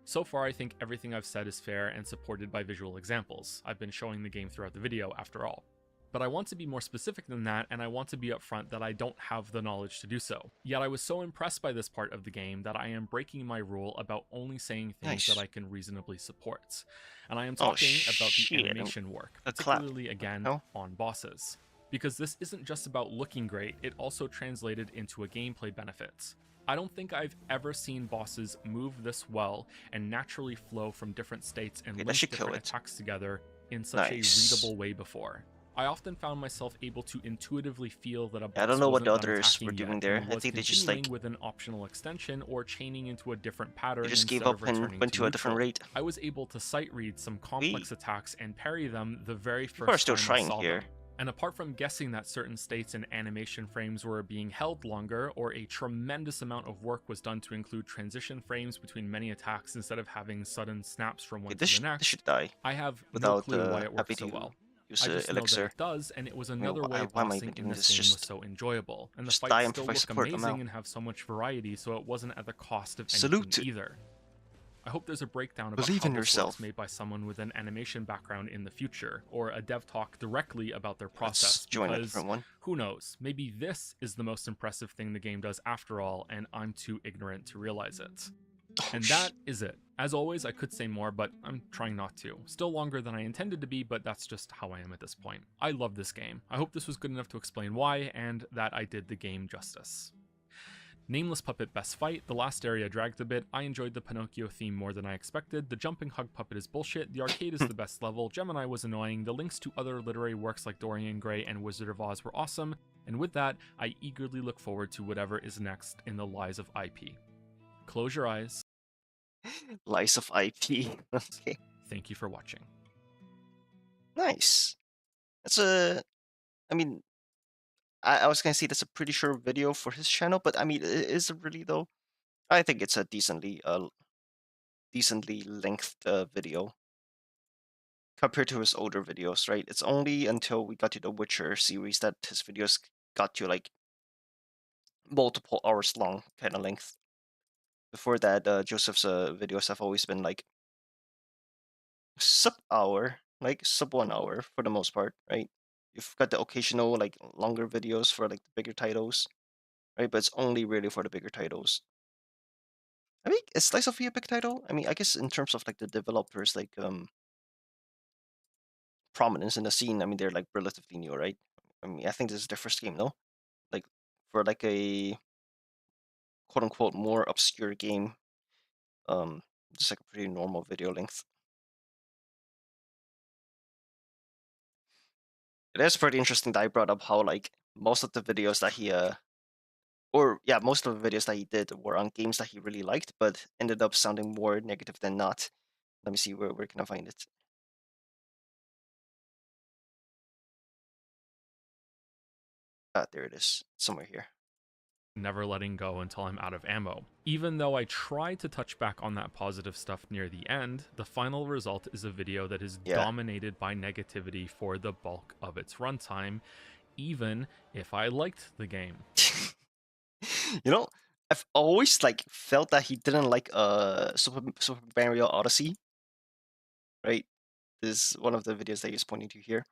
So far, I think everything I've said is fair and supported by visual examples. I've been showing the game throughout the video, after all. But I want to be more specific than that, and I want to be upfront that I don't have the knowledge to do so. Yet I was so impressed by this part of the game that I am breaking my rule about only saying things that I can reasonably support. And I am talking about the animation work, particularly again on bosses. Because this isn't just about looking great, it also translated into a gameplay benefit. I don't think I've ever seen bosses move this well and naturally flow from different states and link different attacks together in such a readable way before. I often found myself able to intuitively feel that a boss I don't know what the wasn't others done were attacking doing yet there. and I was think they just continuing with an optional extension or chaining into a different pattern just instead gave of up and returning went to a different neutral. rate. I was able to sight read some complex attacks and parry them the very People are first still time I trying saw here. them. And apart from guessing that certain states and animation frames were being held longer, or a tremendous amount of work was done to include transition frames between many attacks instead of having sudden snaps from one to the next, This should die I have no without clue why it works so having to well. use I just know that elixir. it does, and it was another way Why am I bossing even in doing this this? game was so enjoyable, and the Just die fights and still provide look support. I'm amazing out. and have so much variety, so it wasn't at the cost of Salute. anything either. I hope there's a breakdown about Believe how in this yourself. works made by someone with an animation background in the future, or a dev talk directly about their process, Let's join a because different one. who knows, maybe this is the most impressive thing the game does after all, and I'm too ignorant to realize it. And that is it. As always, I could say more, but I'm trying not to. Still longer than I intended to be, but that's just how I am at this point. I love this game. I hope this was good enough to explain why, and that I did the game justice. Nameless Puppet Best Fight, the last area dragged a bit, I enjoyed the Pinocchio theme more than I expected, the Jumping Hug Puppet is bullshit, the arcade is the best level, Gemini was annoying, the links to other literary works like Dorian Gray and Wizard of Oz were awesome, and with that, I eagerly look forward to whatever is next in the Lies of IP. Close your eyes. Lies of IP. Okay, Thank you for watching. nice. That's a. I mean, I was gonna say that's a pretty short video for his channel, but I mean, is it really though? I think it's a decently length video compared to his older videos, right? It's only until we got to the Witcher series that his videos got to like multiple hours long kind of length. Before that, Joseph's videos have always been like sub-hour, like sub 1 hour for the most part, right? You've got the occasional like longer videos for like the bigger titles, right? But it's only really for the bigger titles. I mean, is Slice of a big title? I mean, I guess in terms of like the developers, like prominence in the scene, I mean, they're like relatively new, right? I mean, I think this is their first game, no? Like for like a quote unquote more obscure game, just like a pretty normal video length. It is pretty interesting that I brought up how like most of the videos that he or yeah, most of the videos that he did were on games that he really liked, but ended up sounding more negative than not. Let me see where can I find it. Ah, there it is, somewhere here. Never letting go until I'm out of ammo. Even though I try to touch back on that positive stuff near the end, the final result is a video that is Yeah, dominated by negativity for the bulk of its runtime, even if I liked the game. you know, I've always like felt that he didn't like Super Mario Odyssey, right? This is one of the videos that he's pointing to here.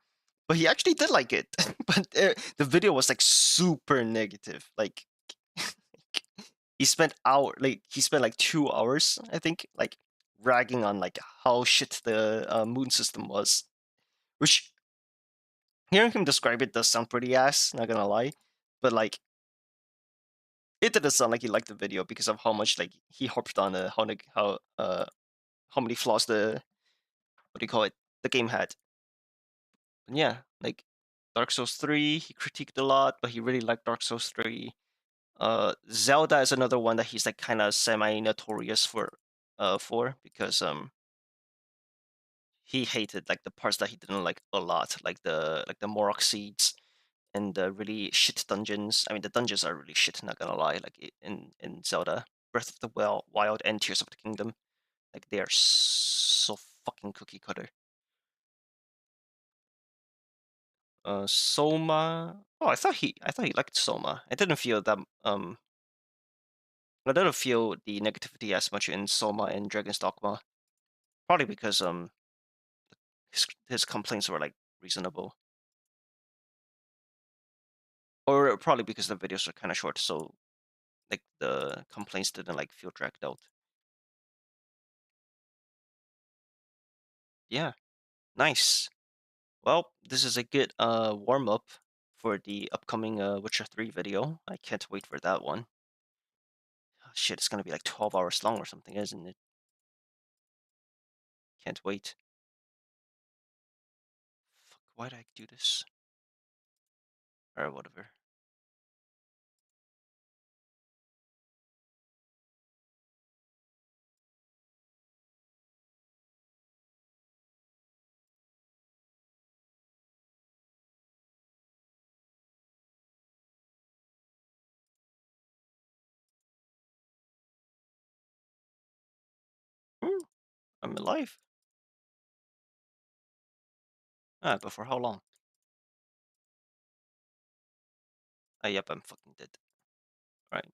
But he actually did like it. But the video was like super negative. Like he spent like 2 hours, I think, like ragging on like how shit the moon system was. Which hearing him describe it does sound pretty ass, not gonna lie. But like it didn't sound like he liked the video because of how much like he harped on how many flaws the what do you call it, the game had. And yeah, like Dark Souls 3, he critiqued a lot, but he really liked Dark Souls 3. Zelda is another one that he's like kind of semi notorious for because he hated like the parts that he didn't like a lot, like the Morok seeds and the really shit dungeons. I mean, the dungeons are really shit. Not gonna lie, like in Zelda Breath of the Wild and Tears of the Kingdom, like they are so fucking cookie cutter. Soma. Oh, I thought he liked Soma. I didn't feel the negativity as much in Soma and Dragon's Dogma. Probably because his complaints were like reasonable, or probably because the videos are kind of short, so like the complaints didn't like feel dragged out. Yeah, nice. Well, this is a good warm up for the upcoming Witcher 3 video. I can't wait for that one. Oh, shit, it's gonna be like 12 hours long or something, isn't it? Can't wait. Fuck, why did I do this? Or whatever. Hmm, I'm alive. Ah, but for how long? Ah, yep, I'm fucking dead. Right,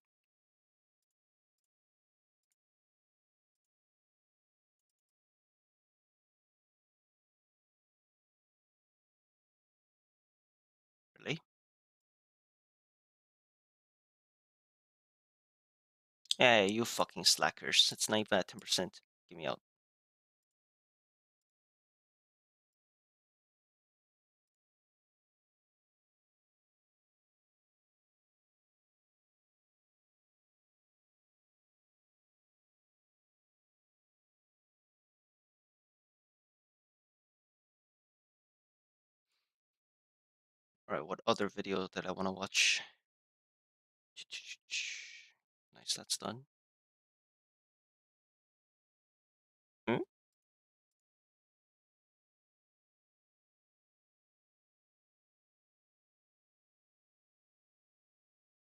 really? Yeah, you fucking slackers. It's not even at 10%. get me out. All right, what other video that I want to watch? Nice, that's done. Hmm?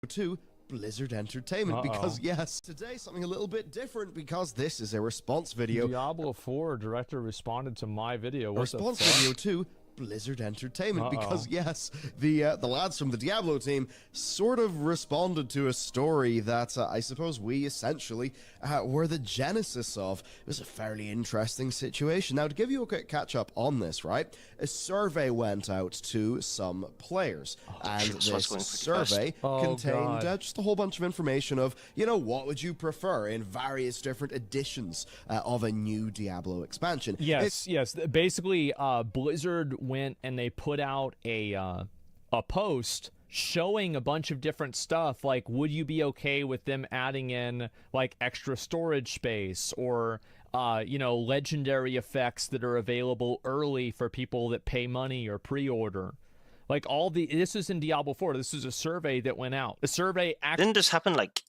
2 Blizzard Entertainment because yes, today something a little bit different because this is a response video. Diablo 4 director responded to my video. What Response the fuck? video to Blizzard Entertainment because yes, the lads from the Diablo team sort of responded to a story that I suppose we essentially were the genesis of. It was a fairly interesting situation. Now, to give you a quick catch up on this, right? A survey went out to some players, and this survey contained just a whole bunch of information of, you know, what would you prefer in various different editions of a new Diablo expansion. Yes, yes. Basically, Blizzard went and they put out a post showing a bunch of different stuff, like would you be okay with them adding in like extra storage space or you know, legendary effects that are available early for people that pay money or pre-order. Like all the, this is in Diablo 4. This is a survey that went out. The survey actually Didn't this happen like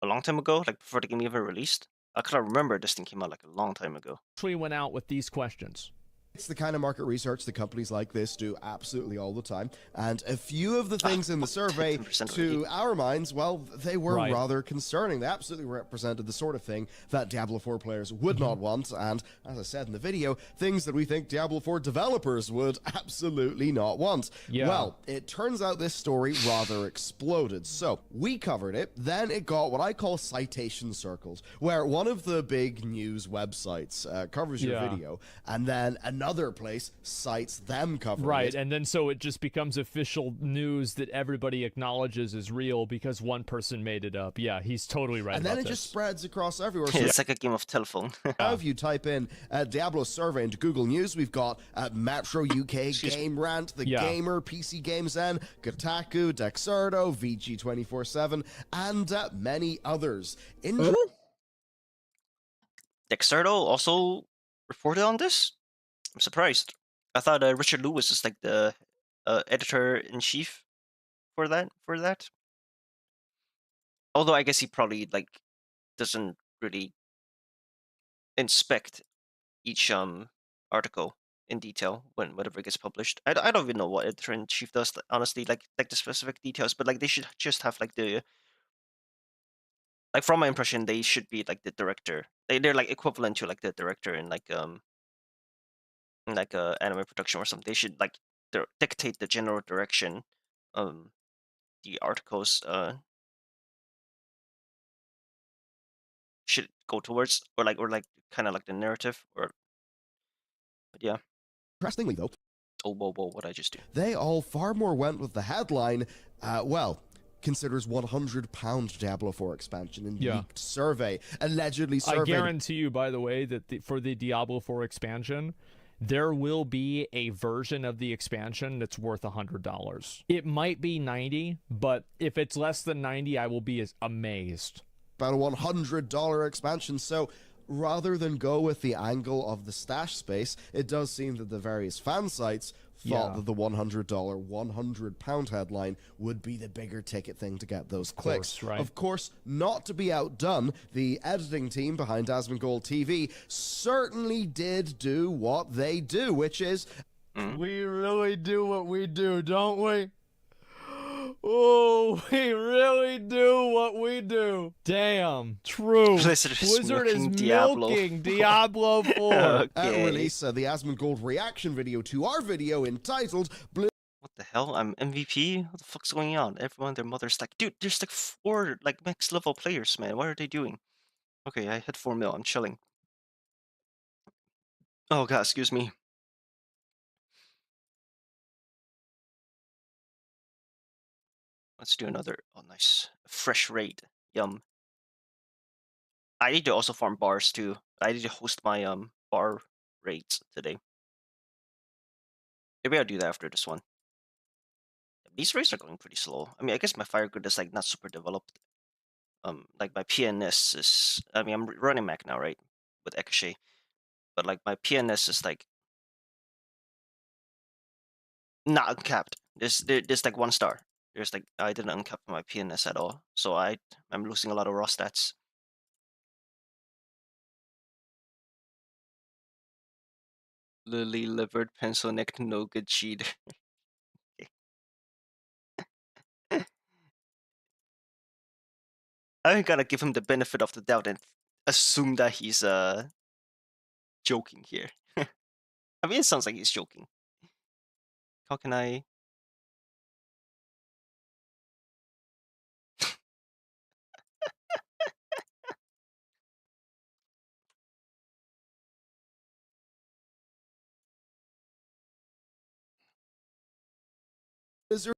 a long time ago, like before the game even released? I kind of remember this thing came out like a long time ago. went out with these questions. It's the kind of market research that companies like this do absolutely all the time. And a few of the things in the survey, to our minds, well, they were rather concerning. They absolutely represented the sort of thing that Diablo 4 players would not want. And as I said in the video, things that we think Diablo 4 developers would absolutely not want. Yeah. Well, it turns out this story rather exploded. So we covered it. Then it got what I call citation circles, where one of the big news websites covers your video, and then another place cites them covering it. And then so it just becomes official news that everybody acknowledges is real because one person made it up. Yeah, he's totally right. And then it just spreads across everywhere. So it's like a game of telephone. Now if you type in Diablo survey into Google News, we've got Metro UK, Game Rant, The Gamer, PC Games N, Kotaku, Dexerto, VG247, and many others. Dexerto also reported on this? I'm surprised. I thought Richard Lewis is like the editor-in-chief for that. Although I guess he probably like doesn't really inspect each article in detail whenever it gets published. I don't even know what editor-in-chief does, honestly, like the specific details, but like they should just have like the, like from my impression, they should be like the director. They're like equivalent to like the director in like a anime production or something. They should like dictate the general direction the articles should go towards, or like kind of like the narrative, or but yeah. Interestingly though, whoa, what did I just do? They all far more went with the headline, well, considers £100 Diablo 4 expansion in leaked survey, allegedly surveyed. I guarantee you, by the way, that for the Diablo 4 expansion, there will be a version of the expansion that's worth $100. It might be 90, but if it's less than 90, I will be amazed. About a $100 expansion, so rather than go with the angle of the stash space, it does seem that the various fan sites thought that the $100, £100 headline would be the bigger ticket thing to get those clicks. Of course, not to be outdone, the editing team behind Asmongold TV certainly did do what they do, which is... We really do what we do, don't we? Oh, we really do what we do. Damn. True. Blizzard is milking Diablo 4. Release the Asmongold reaction video to our video entitled What the hell? I'm MVP? What the fuck's going on? Everyone, their mother's like, dude, there's like 4 like max level players, man. What are they doing? Okay, I hit 4 mil. I'm chilling. Oh god, excuse me. Let's do another. Oh, nice. Fresh raid. Yum. I need to also farm bars too. I need to host my bar raids today. Maybe I'll do that after this one. These raids are going pretty slow. I mean, I guess my fire grid is like not super developed. Like my PNS is. I mean, I'm running Mac now, right, with Ekashe, but like my PNS is like not uncapped. There's like 1 star. There's like I didn't uncap my PNS at all, so I'm losing a lot of raw stats. Lily livered pencil neck no good cheater. I gotta give him the benefit of the doubt and assume that he's joking here. I mean, it sounds like he's joking. How can I? Blizzard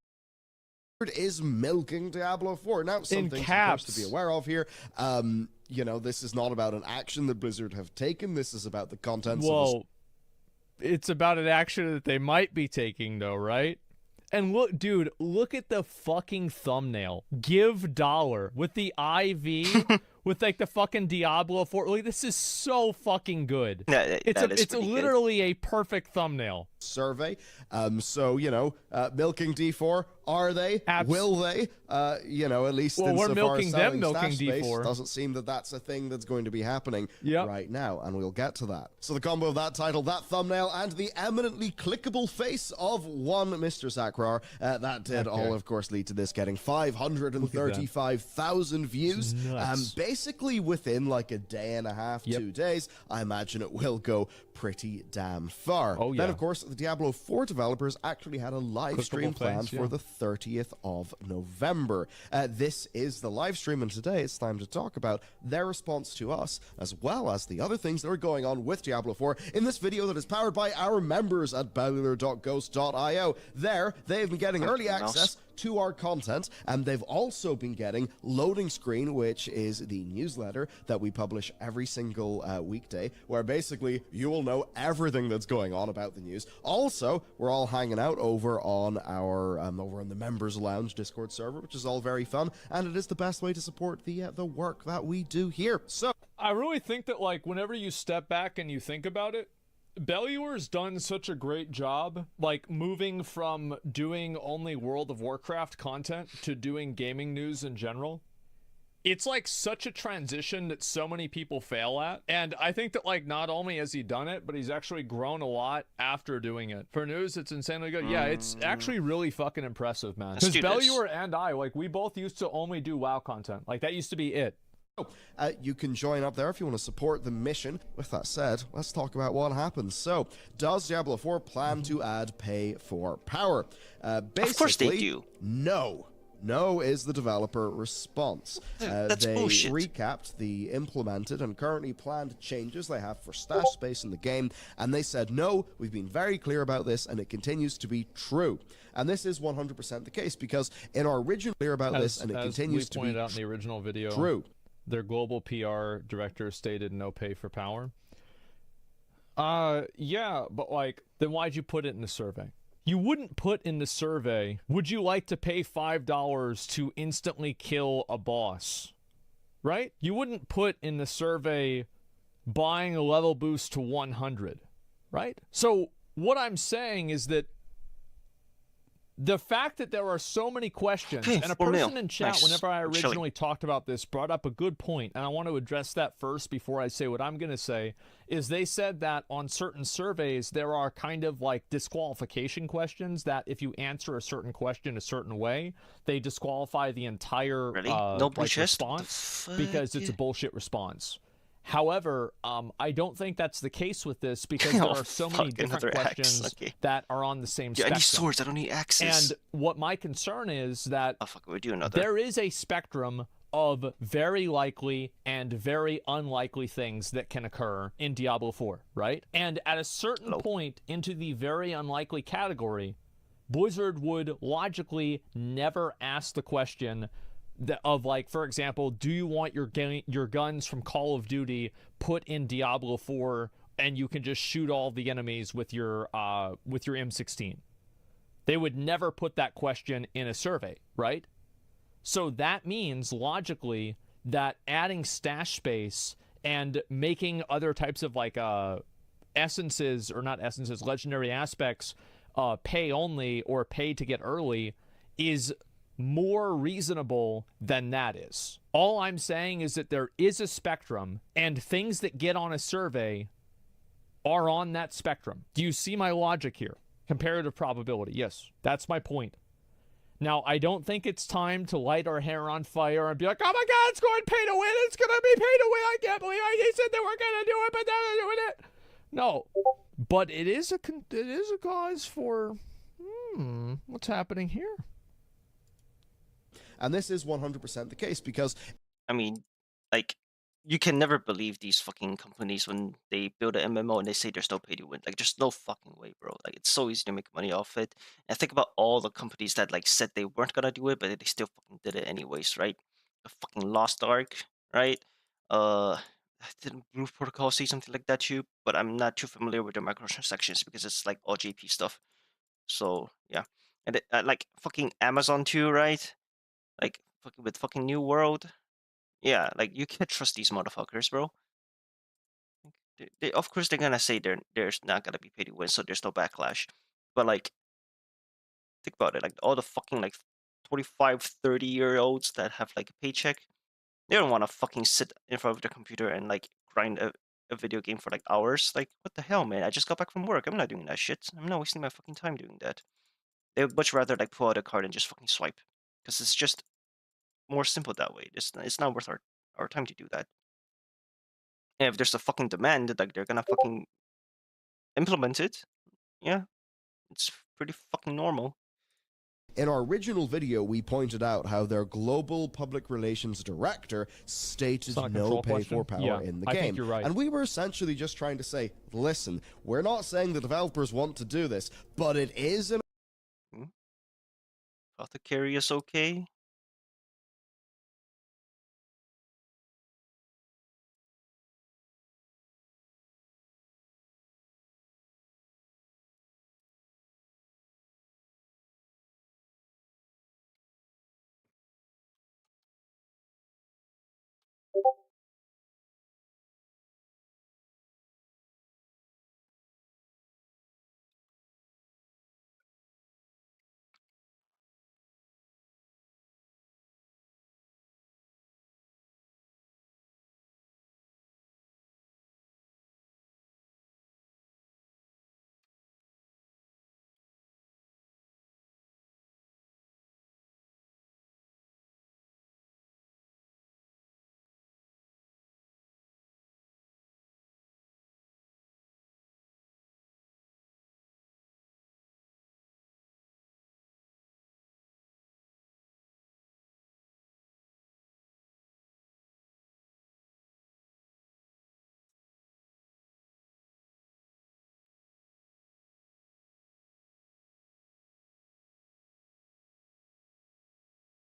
is milking Diablo 4. Now, some things, of course, to be aware of here. You know, this is not about an action that Blizzard have taken. This is about the contents of Well, it's about an action that they might be taking, though, right? And look, dude, look at the fucking thumbnail. Give dollar with the IV, with like the fucking Diablo 4. Like, this is so fucking good. Yeah, It's literally a perfect thumbnail. survey. So, you know, milking D4, are they? Will they? You know, at least well, we're milking them, milking space, D4. doesn't seem that that's a thing that's going to be happening right now, and we'll get to that. So the combo of that title, that thumbnail, and the eminently clickable face of one Mr. Sakrar, that did all, of course, lead to this getting 535,000 views. Basically within like a day and a half, 2 days. I imagine it will go pretty damn far. Oh, yeah. Then, of course, the Diablo 4 developers actually had a live stream planned for the 30th of November. This is the live stream, and today it's time to talk about their response to us, as well as the other things that are going on with Diablo 4 in this video that is powered by our members at bellular.ghost.io. There, they've been getting early access to our content, and they've also been getting Loading Screen, which is the newsletter that we publish every single weekday, where basically you will know everything that's going on about the news. Also, we're all hanging out over on our over in the Members Lounge Discord server, which is all very fun, and it is the best way to support the work that we do here. So I really think that, like, whenever you step back and you think about it, Belluar's done such a great job, like, moving from doing only World of Warcraft content to doing gaming news in general. It's like such a transition that so many people fail at. And I think that, like, not only has he done it, but he's actually grown a lot after doing it. For news, it's insanely good. Yeah, it's actually really fucking impressive, man. Because Belluar and I, like, we both used to only do WoW content. Like, that used to be it. You can join up there if you want to support the mission. With that said, let's talk about what happens. So, does Diablo 4 plan to add pay for power? Basically, of course they do. No. No is the developer response. That's they bullshit. recapped the implemented and currently planned changes they have for stash space in the game, and they said, no, we've been very clear about this, and it continues to be true. And this is 100% the case, because in our original clear about this, and it continues to be pointed out in the original video, true. Their global PR director stated no pay for power. Yeah, but like, then why'd you put it in the survey? You wouldn't put in the survey, would you like to pay $5 to instantly kill a boss? Right? You wouldn't put in the survey buying a level boost to 100, right? So what I'm saying is that the fact that there are so many questions, and a person in chat, whenever I originally talked about this, brought up a good point, and I want to address that first before I say what I'm going to say, is they said that on certain surveys, there are kind of like disqualification questions that if you answer a certain question a certain way, they disqualify the entire response because it's a bullshit response. However, I don't think that's the case with this because there are so many different questions that are on the same spectrum. I need swords, I don't need axes. And what my concern is that we do another. There is a spectrum of very likely and very unlikely things that can occur in Diablo 4, right? And at a certain point into the very unlikely category, Blizzard would logically never ask the question, of like, for example, do you want your guns from Call of Duty put in Diablo 4 and you can just shoot all the enemies with your M16? They would never put that question in a survey, right? So that means logically that adding stash space and making other types of like essences, or not essences, legendary aspects pay only or pay to get early is more reasonable than that is. All I'm saying is that there is a spectrum, and things that get on a survey are on that spectrum. Do you see my logic here? Comparative probability. Yes, that's my point. Now, I don't think it's time to light our hair on fire and be like, oh my God, it's going pay to win. It's going to be pay to win. I can't believe they said they weren't going to do it, but now they're doing it. No, but it is a cause for, what's happening here? And this is 100% the case because, I mean, like, you can never believe these fucking companies when they build an MMO and they say there's no pay to win. Like, there's no fucking way, bro. Like, it's so easy to make money off it. And think about all the companies that, like, said they weren't gonna do it, but they still fucking did it anyways, right? The fucking Lost Ark, right? Didn't Blue Protocol say something like that too? But I'm not too familiar with their microtransactions because it's, like, all JP stuff. So, yeah. And, like, fucking Amazon too, right? Like, fucking with fucking New World. Yeah, like, you can't trust these motherfuckers, bro. Of course, they're gonna say there's not gonna be pay to win, so there's no backlash. But, like, think about it. Like, all the fucking, like, 25, 30-year-olds that have, like, a paycheck, they don't want to fucking sit in front of their computer and, like, grind a video game for, like, hours. Like, what the hell, man? I just got back from work. I'm not doing that shit. I'm not wasting my fucking time doing that. They would much rather, like, pull out a card and just fucking swipe. Because it's just more simple that way. It's not worth our time to do that. And if there's a fucking demand, like, they're gonna fucking implement it. Yeah, it's pretty fucking normal. in our original video, we pointed out how their global public relations director stated no pay for power in the game. I think you're right. And we were essentially just trying to say, listen, we're not saying the developers want to do this, but it is an... Apothecary is okay.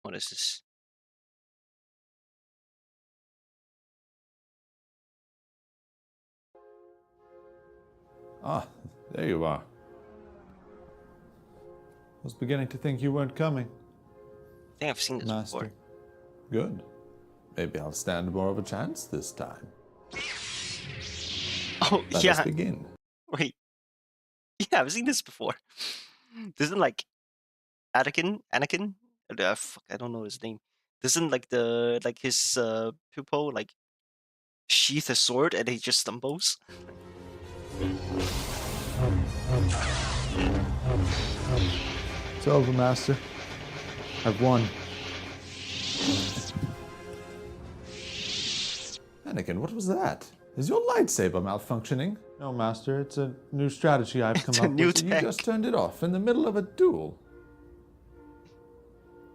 What is this? Ah, there you are. I was beginning to think you weren't coming. I think I've seen this before. Good. Maybe I'll stand more of a chance this time. Oh, Let yeah. us begin. Wait. Yeah, I've seen this before. Doesn't, like, Anakin? Fuck, I don't know his name. Doesn't, like, his pupil, like, sheath a sword and he just stumbles? It's over, Master. I've won. Anakin, what was that? Is your lightsaber malfunctioning? No, Master. It's a new strategy I've come up with. You just turned it off in the middle of a duel.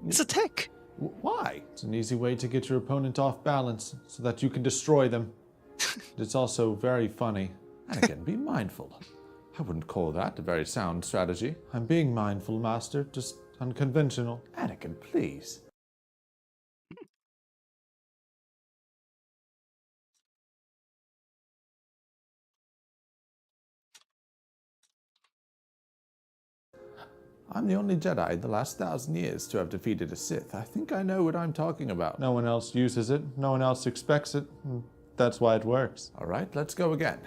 It's a tech. Why? It's an easy way to get your opponent off balance so that you can destroy them. It's also very funny. Anakin, be mindful. I wouldn't call that a very sound strategy. I'm being mindful, Master, just unconventional. Anakin, please. I'm the only Jedi in the last 1,000 years to have defeated a Sith. I think I know what I'm talking about. No one else uses it. No one else expects it. That's why it works. All right, let's go again.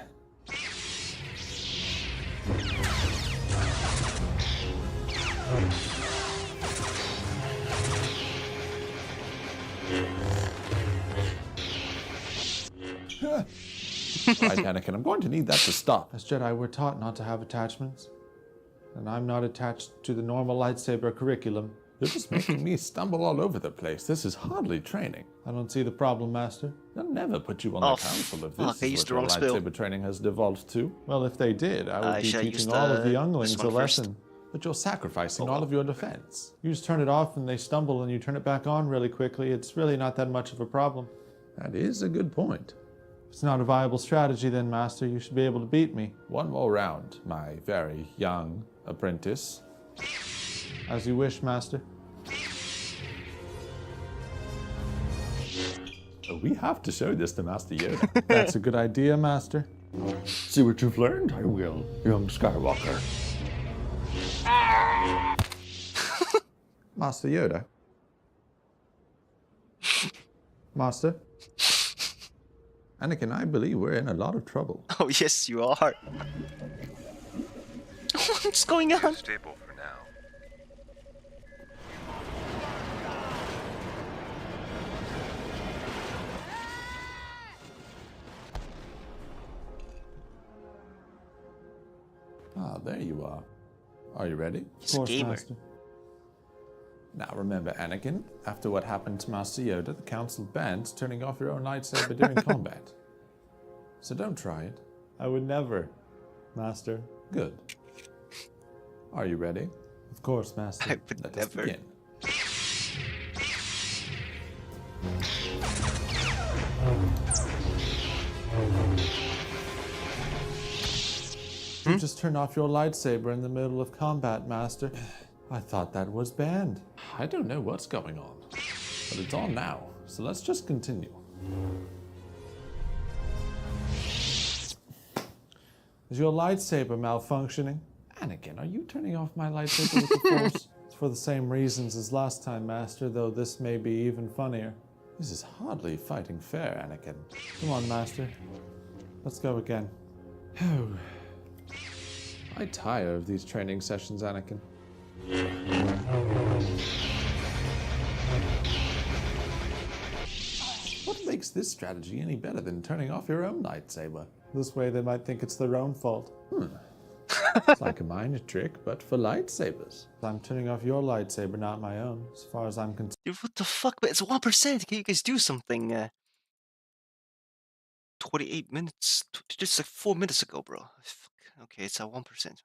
Right, Anakin, I'm going to need that to stop. As Jedi, we're taught not to have attachments. And I'm not attached to the normal lightsaber curriculum. You're just making me stumble all over the place. This is hardly training. I don't see the problem, Master. They'll never put you on the council if this is what your lightsaber training has devolved to. Well, if they did, I would be teaching all of the younglings a lesson. But you're sacrificing all of your defense. You just turn it off and they stumble and you turn it back on really quickly. It's really not that much of a problem. That is a good point. If it's not a viable strategy then, Master, you should be able to beat me. One more round, my very young apprentice. As you wish, Master. We have to show this to Master Yoda. That's a good idea, Master. See what you've learned? I will, young Skywalker. Master Yoda. Master? Anakin, I believe we're in a lot of trouble. Oh, yes, you are. What's going on? Stable for now. Ah, there you are. Are you ready? He's a gamer. Master. Now remember, Anakin, after what happened to Master Yoda, the Council banned turning off your own lightsaber during combat. So don't try it. I would never, Master. Good. Are you ready? Of course, Master. I would Let never. us begin. You just turned off your lightsaber in the middle of combat, Master. I thought that was banned. I don't know what's going on, but it's on now, so let's just continue. Is your lightsaber malfunctioning? Anakin, are you turning off my lightsaber with the Force? It's for the same reasons as last time, Master, though this may be even funnier. This is hardly fighting fair, Anakin. Come on, Master. Let's go again. I tire of these training sessions, Anakin. What makes this strategy any better than turning off your own lightsaber? This way they might think it's their own fault. It's like a mind trick, but for lightsabers. I'm turning off your lightsaber, not my own, as far as I'm concerned. Dude, what the fuck? But it's 1%. Can you guys do something? 28 minutes. Just like 4 minutes ago, bro. Fuck. Okay, it's at 1%, man.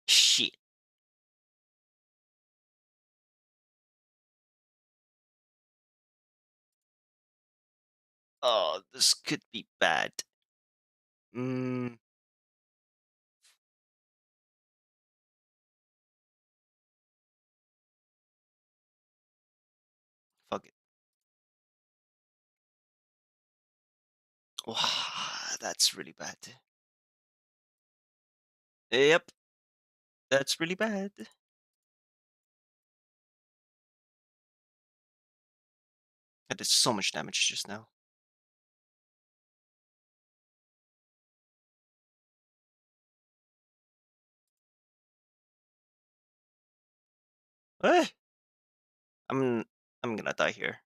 Shit. Oh, this could be bad. Fuck it. Wow, that's really bad. Yep. That's really bad. I did so much damage just now. Eh? I'm gonna die here.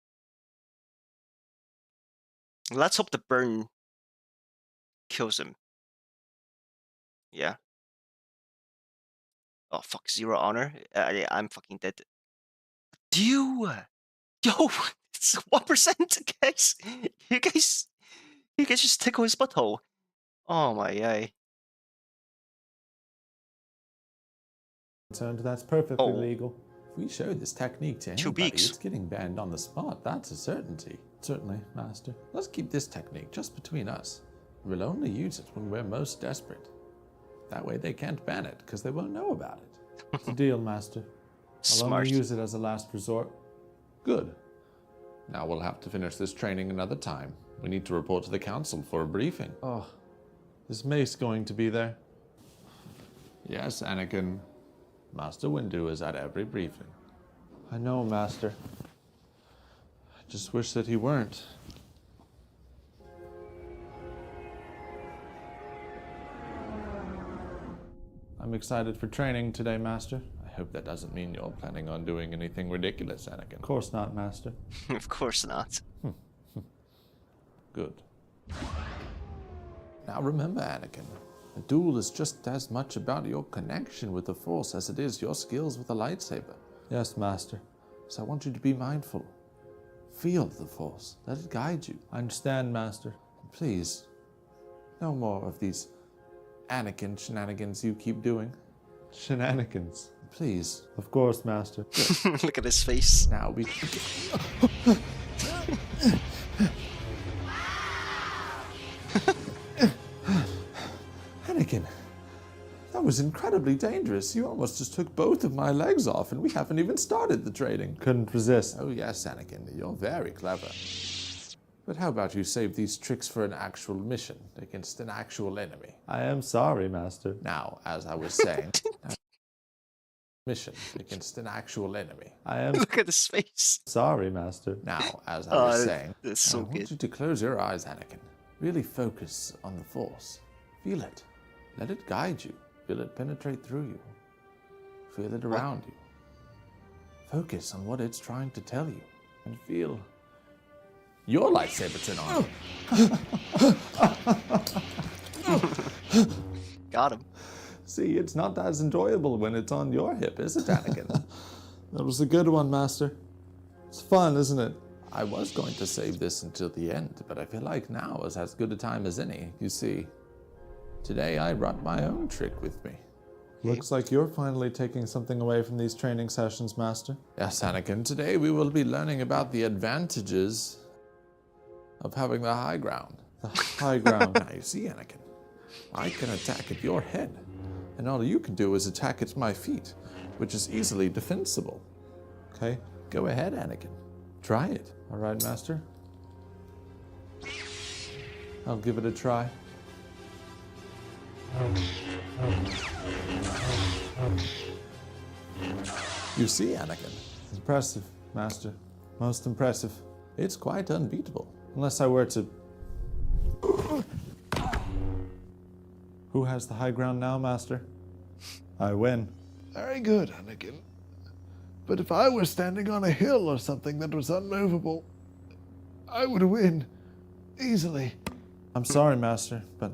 Let's hope the burn kills him. Yeah. Oh fuck, 0 honor. Yeah, I'm fucking dead. Yo, it's 1%, guys. You guys just tickle his butthole. Oh my eye. That's perfectly legal. If we show this technique to anybody, weeks. it's getting banned on the spot. That's a certainty. Certainly, Master. Let's keep this technique just between us. We'll only use it when we're most desperate. That way they can't ban it, because they won't know about it. It's a deal, Master. I'll only use it as a last resort. Good. Now we'll have to finish this training another time. We need to report to the council for a briefing. Oh, is Mace going to be there? Yes, Anakin. Master Windu is at every briefing. I know, Master. I just wish that he weren't. I'm excited for training today, Master. I hope that doesn't mean you're planning on doing anything ridiculous, Anakin. Of course not, Master. Of course not. Good. Now remember, Anakin, a duel is just as much about your connection with the Force as it is your skills with a lightsaber. Yes, Master. So I want you to be mindful. Feel the Force. Let it guide you. I understand, Master. And please, no more of these Anakin shenanigans you keep doing. Shenanigans? Please. Of course, Master. Look at his face. Now we... Anakin, that was incredibly dangerous. You almost just took both of my legs off, and we haven't even started the training. Couldn't resist. Oh yes, Anakin, you're very clever. But how about you save these tricks for an actual mission against an actual enemy? I am sorry, Master. Now, as I was saying, mission against an actual enemy. I am Look at his face. sorry, Master. Now, as I was saying, that's so I want good. you to close your eyes, Anakin. Really focus on the Force. Feel it. Let it guide you. Feel it penetrate through you. Feel it around you. Focus on what it's trying to tell you. And feel your lightsaber turn on. Got him. See, it's not as enjoyable when it's on your hip, is it, Anakin? That was a good one, Master. It's fun, isn't it? I was going to save this until the end, but I feel like now is as good a time as any. You see, today I brought my own trick with me. Looks like you're finally taking something away from these training sessions, Master. Yes, Anakin, today we will be learning about the advantages of having the high ground. The high ground. Now, you see, Anakin, I can attack at your head, and all you can do is attack at my feet, which is easily defensible. Okay? Go ahead, Anakin. Try it. All right, Master? I'll give it a try. You see, Anakin? Impressive, Master. Most impressive. It's quite unbeatable. Unless I were to... Who has the high ground now, Master? I win. Very good, Anakin. But if I were standing on a hill or something that was unmovable, I would win. Easily. I'm sorry, Master, but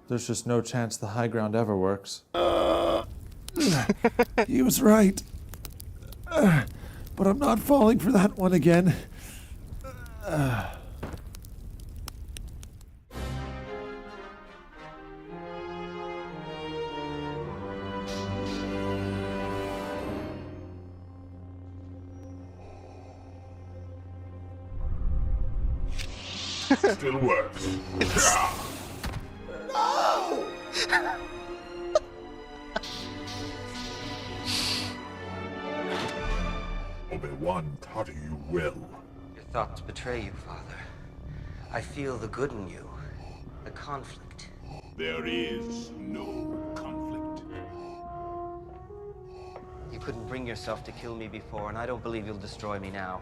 there's just no chance the high ground ever works. He was right. But I'm not falling for that one again. Still works. No! Obi-Wan taught you well. Your thoughts betray you, Father. I feel the good in you. The conflict. There is no conflict. You couldn't bring yourself to kill me before, and I don't believe you'll destroy me now.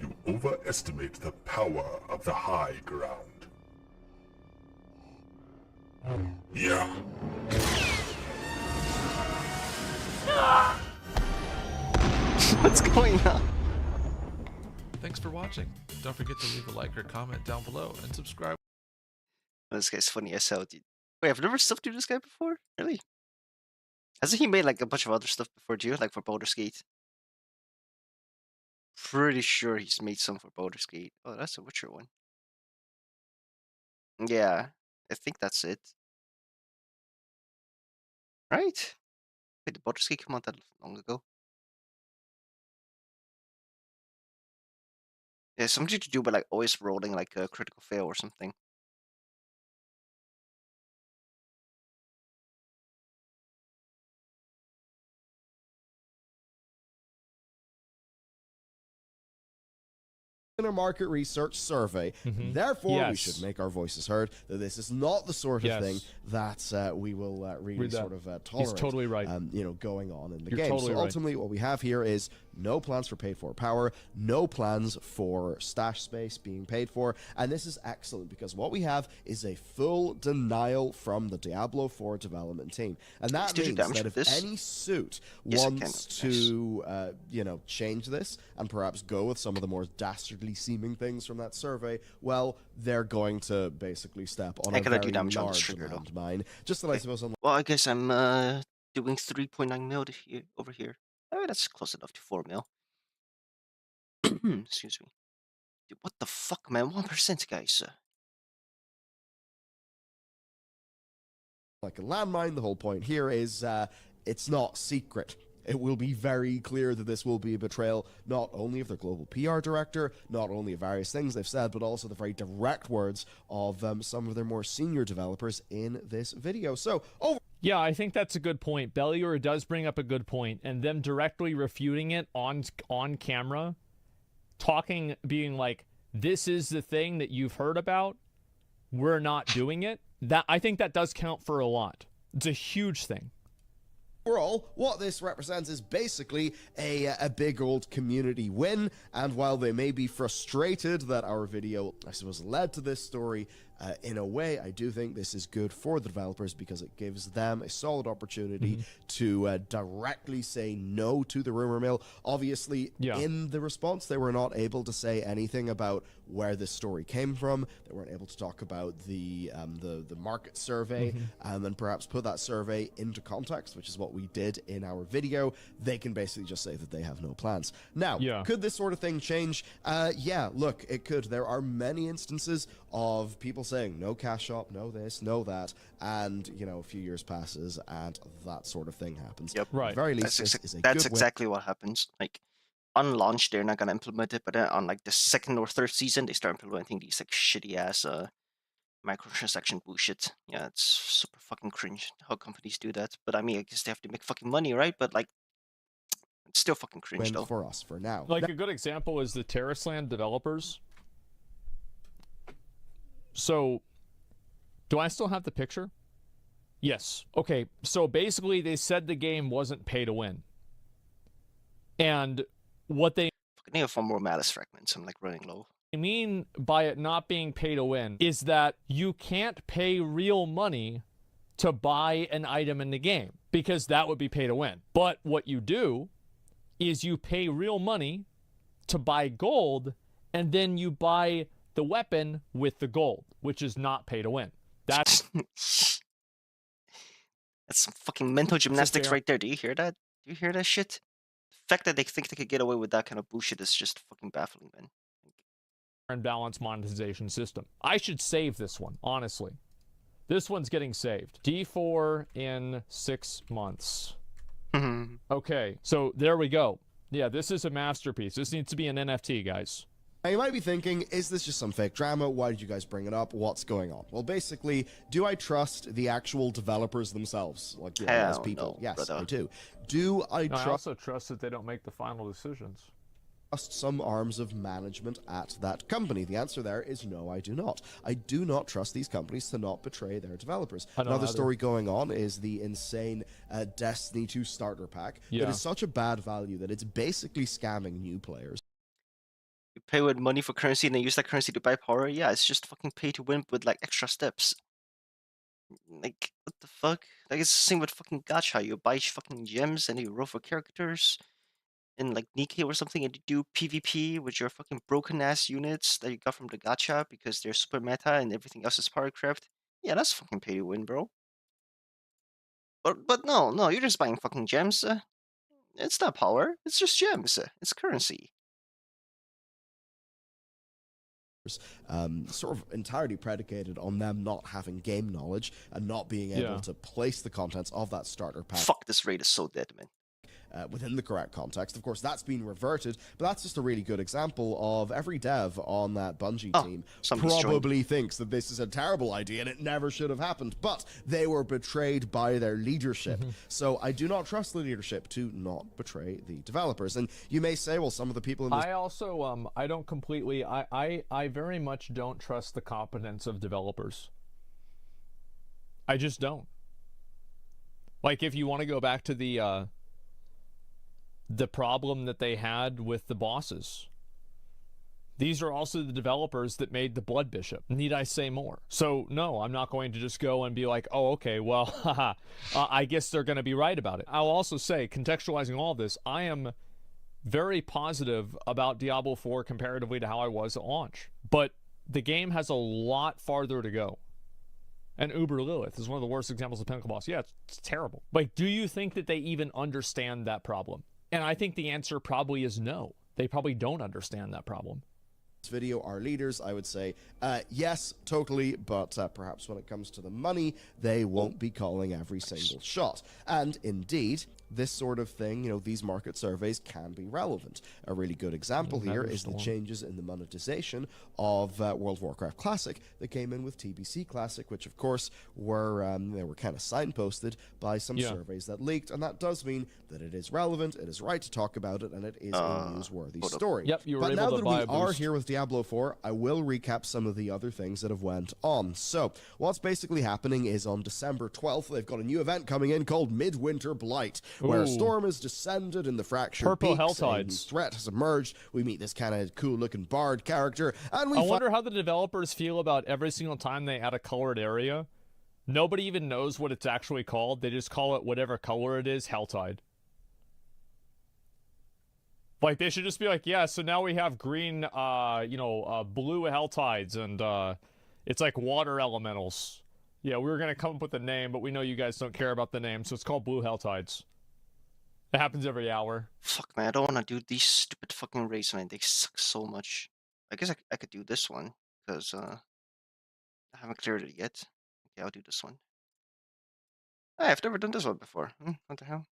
You overestimate the power of the high ground. Yeah. What's going on? Thanks for watching. Don't forget to leave a like or comment down below and subscribe. This guy's funny as hell, dude. Wait, I've never subbed to this guy before? Really? Hasn't he made like a bunch of other stuff before too? Like for Baldur's Gate? Pretty sure he's made some for Baldur's Gate. Oh, that's a Witcher one. Yeah, I think that's it. Right? Wait, did Baldur's Gate come out that long ago? Yeah, something to do with like always rolling like a critical fail or something. in a market research survey. Therefore, we Yes. should make our voices heard that this is not the sort of Yes. thing that we will really Read that. sort of He's tolerate. totally right. Going on in the You're game. totally So right. ultimately, what we have here is no plans for paid for power, no plans for stash space being paid for, and this is excellent because what we have is a full denial from the Diablo 4 development team, and that Did you means damage that if this? any suit Yes, it can. wants to change this and perhaps go with some of the more dastardly seeming things from that survey, well, they're going to basically step on I a cannot very do damage on this large trigger, though. landmine. Just that I suppose on Well, I guess I'm doing 3.9 mil here, over here. Oh, that's close enough to 4 mil. Excuse me. Dude, what the fuck, man? 1%, guys. like a landmine, the whole point here is it's not secret. It will be very clear that this will be a betrayal, not only of their global PR director, not only of various things they've said, but also the very direct words of some of their more senior developers in this video. So, Yeah, I think that's a good point. Bellier does bring up a good point, and them directly refuting it on camera, being like, "This is the thing that you've heard about. We're not doing it." That I think that does count for a lot. It's a huge thing. overall, what this represents is basically a big old community win, and while they may be frustrated that our video, I suppose, led to this story, in a way, I do think this is good for the developers because it gives them a solid opportunity to directly say no to the rumor mill. Obviously, in the response, they were not able to say anything about where this story came from. They weren't able to talk about the market survey and perhaps put that survey into context, which is what we did in our video. They can basically just say that they have no plans. Now, could this sort of thing change? Yeah, look, it could. There are many instances of people saying no cash shop, no this, no that, and a few years passes and that sort of thing happens. Yep. Right. At the very least, That's that's exactly what happens. Like on launch, they're not gonna implement it, but then on like the second or third season, they start implementing these like shitty ass microtransaction bullshit. Yeah, it's super fucking cringe how companies do that. But I mean, I guess they have to make fucking money, right? But like, it's still fucking cringe though. for us for now. Like a good example is the Terrasland developers. So, do I still have the picture? Yes. Okay, so basically they said the game wasn't pay to win. And what they Fucking need 4 more malice fragments. I'm like running low. mean by it not being pay to win is that you can't pay real money to buy an item in the game because that would be pay to win. But what you do is you pay real money to buy gold, and then you buy the weapon with the gold, which is not pay to win. That's That's some fucking mental gymnastics right there. Do you hear that? Do you hear that shit? The fact that they think they could get away with that kind of bullshit is just fucking baffling, man. and balance monetization system. I should save this one, honestly. This one's getting saved. D4 in 6 months. Okay, so there we go. Yeah, this is a masterpiece. This needs to be an NFT, guys. Now you might be thinking, is this just some fake drama? Why did you guys bring it up? What's going on? Well, basically, do I trust the actual developers themselves? Like, as people? No, yes, brother. I do. Do I I trust also trust that they don't make the final decisions. some arms of management at that company? The answer there is no, I do not. I do not trust these companies to not betray their developers. I don't Another either. story going on is the insane Destiny 2 starter pack that is such a bad value that it's basically scamming new players. You pay with money for currency and then use that currency to buy power. Yeah, it's just fucking pay to win with like extra steps. Like, what the fuck? Like, it's the same with fucking gacha. You buy fucking gems and you roll for characters in like Nikkei or something, and you do PvP with your fucking broken ass units that you got from the gacha because they're super meta and everything else is power crept. Yeah, that's fucking pay to win, bro. But no, you're just buying fucking gems. It's not power. It's just gems. It's currency. Sort of entirely predicated on them not having game knowledge and not being able to place the contents of that starter pack Fuck, this raid is so dead, man. within the correct context. Of course, that's been reverted, but that's just a really good example of every dev on that Bungie team probably thinks that this is a terrible idea and it never should have happened, but they were betrayed by their leadership. So I do not trust the leadership to not betray the developers. And you may say, well, some of the people in this... I also, I don't completely, I very much don't trust the competence of developers. I just don't. Like, if you want to go back to the problem that they had with the bosses, these are also the developers that made the Blood Bishop. Need I say more? So, no, I'm not going to just go and be like, oh, okay, well, haha, I guess they're going to be right about it. I'll also say, contextualizing all this, I am very positive about Diablo 4 comparatively to how I was at launch. But the game has a lot farther to go. And Uber Lilith is one of the worst examples of Pinnacle Boss. Yeah, it's terrible. Like, do you think that they even understand that problem? And I think the answer probably is no. They probably don't understand that problem. Video, our leaders, I would say, yes, totally, but perhaps when it comes to the money, they won't be calling every single shot. And indeed, this sort of thing, you know, these market surveys can be relevant. A really good example here is the changes in the monetization of World of Warcraft Classic that came in with TBC Classic, which of course were they were kind of signposted by some surveys that leaked, and that does mean that it is relevant, it is right to talk about it, and it is a newsworthy story. Yep, you were but able now to that buy we a are boost. here with Diablo 4, I will recap some of the other things that have went on. So, what's basically happening is on December 12th, they've got a new event coming in called Midwinter Blight, where a storm has descended in the fractured Purple peaks, a new Helltides. threat has emerged. We meet this kind of cool-looking bard character, and we I wonder how the developers feel about every single time they add a colored area. Nobody even knows what it's actually called. They just call it whatever color it is, Helltide. Like, they should just be like, yeah, so now we have green, blue Helltides, and it's like water elementals. Yeah, we were going to come up with a name, but we know you guys don't care about the name, so it's called Blue Helltides. It happens every hour. Fuck, man, I don't want to do these stupid fucking raids, man. They suck so much. I guess I could do this one, because I haven't cleared it yet. Okay, I'll do this one. Hey, I've never done this one before. What the hell?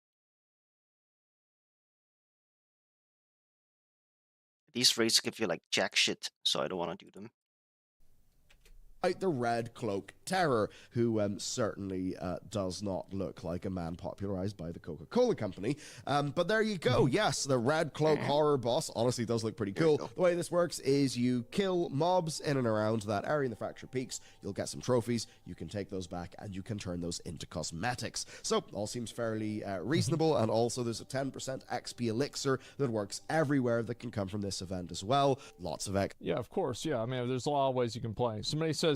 These raids give you, like, jack shit, so I don't want to do them. The Red Cloak Terror, who certainly does not look like a man popularized by the Coca-Cola Company. But there you go. Yes, the Red Cloak horror boss honestly does look pretty cool. The way this works is you kill mobs in and around that area in the Fractured Peaks. You'll get some trophies. You can take those back, and you can turn those into cosmetics. So, all seems fairly reasonable, and also there's a 10% XP elixir that works everywhere that can come from this event as well. Lots of X. Yeah, of course. Yeah, I mean, there's a lot of ways you can play. Somebody says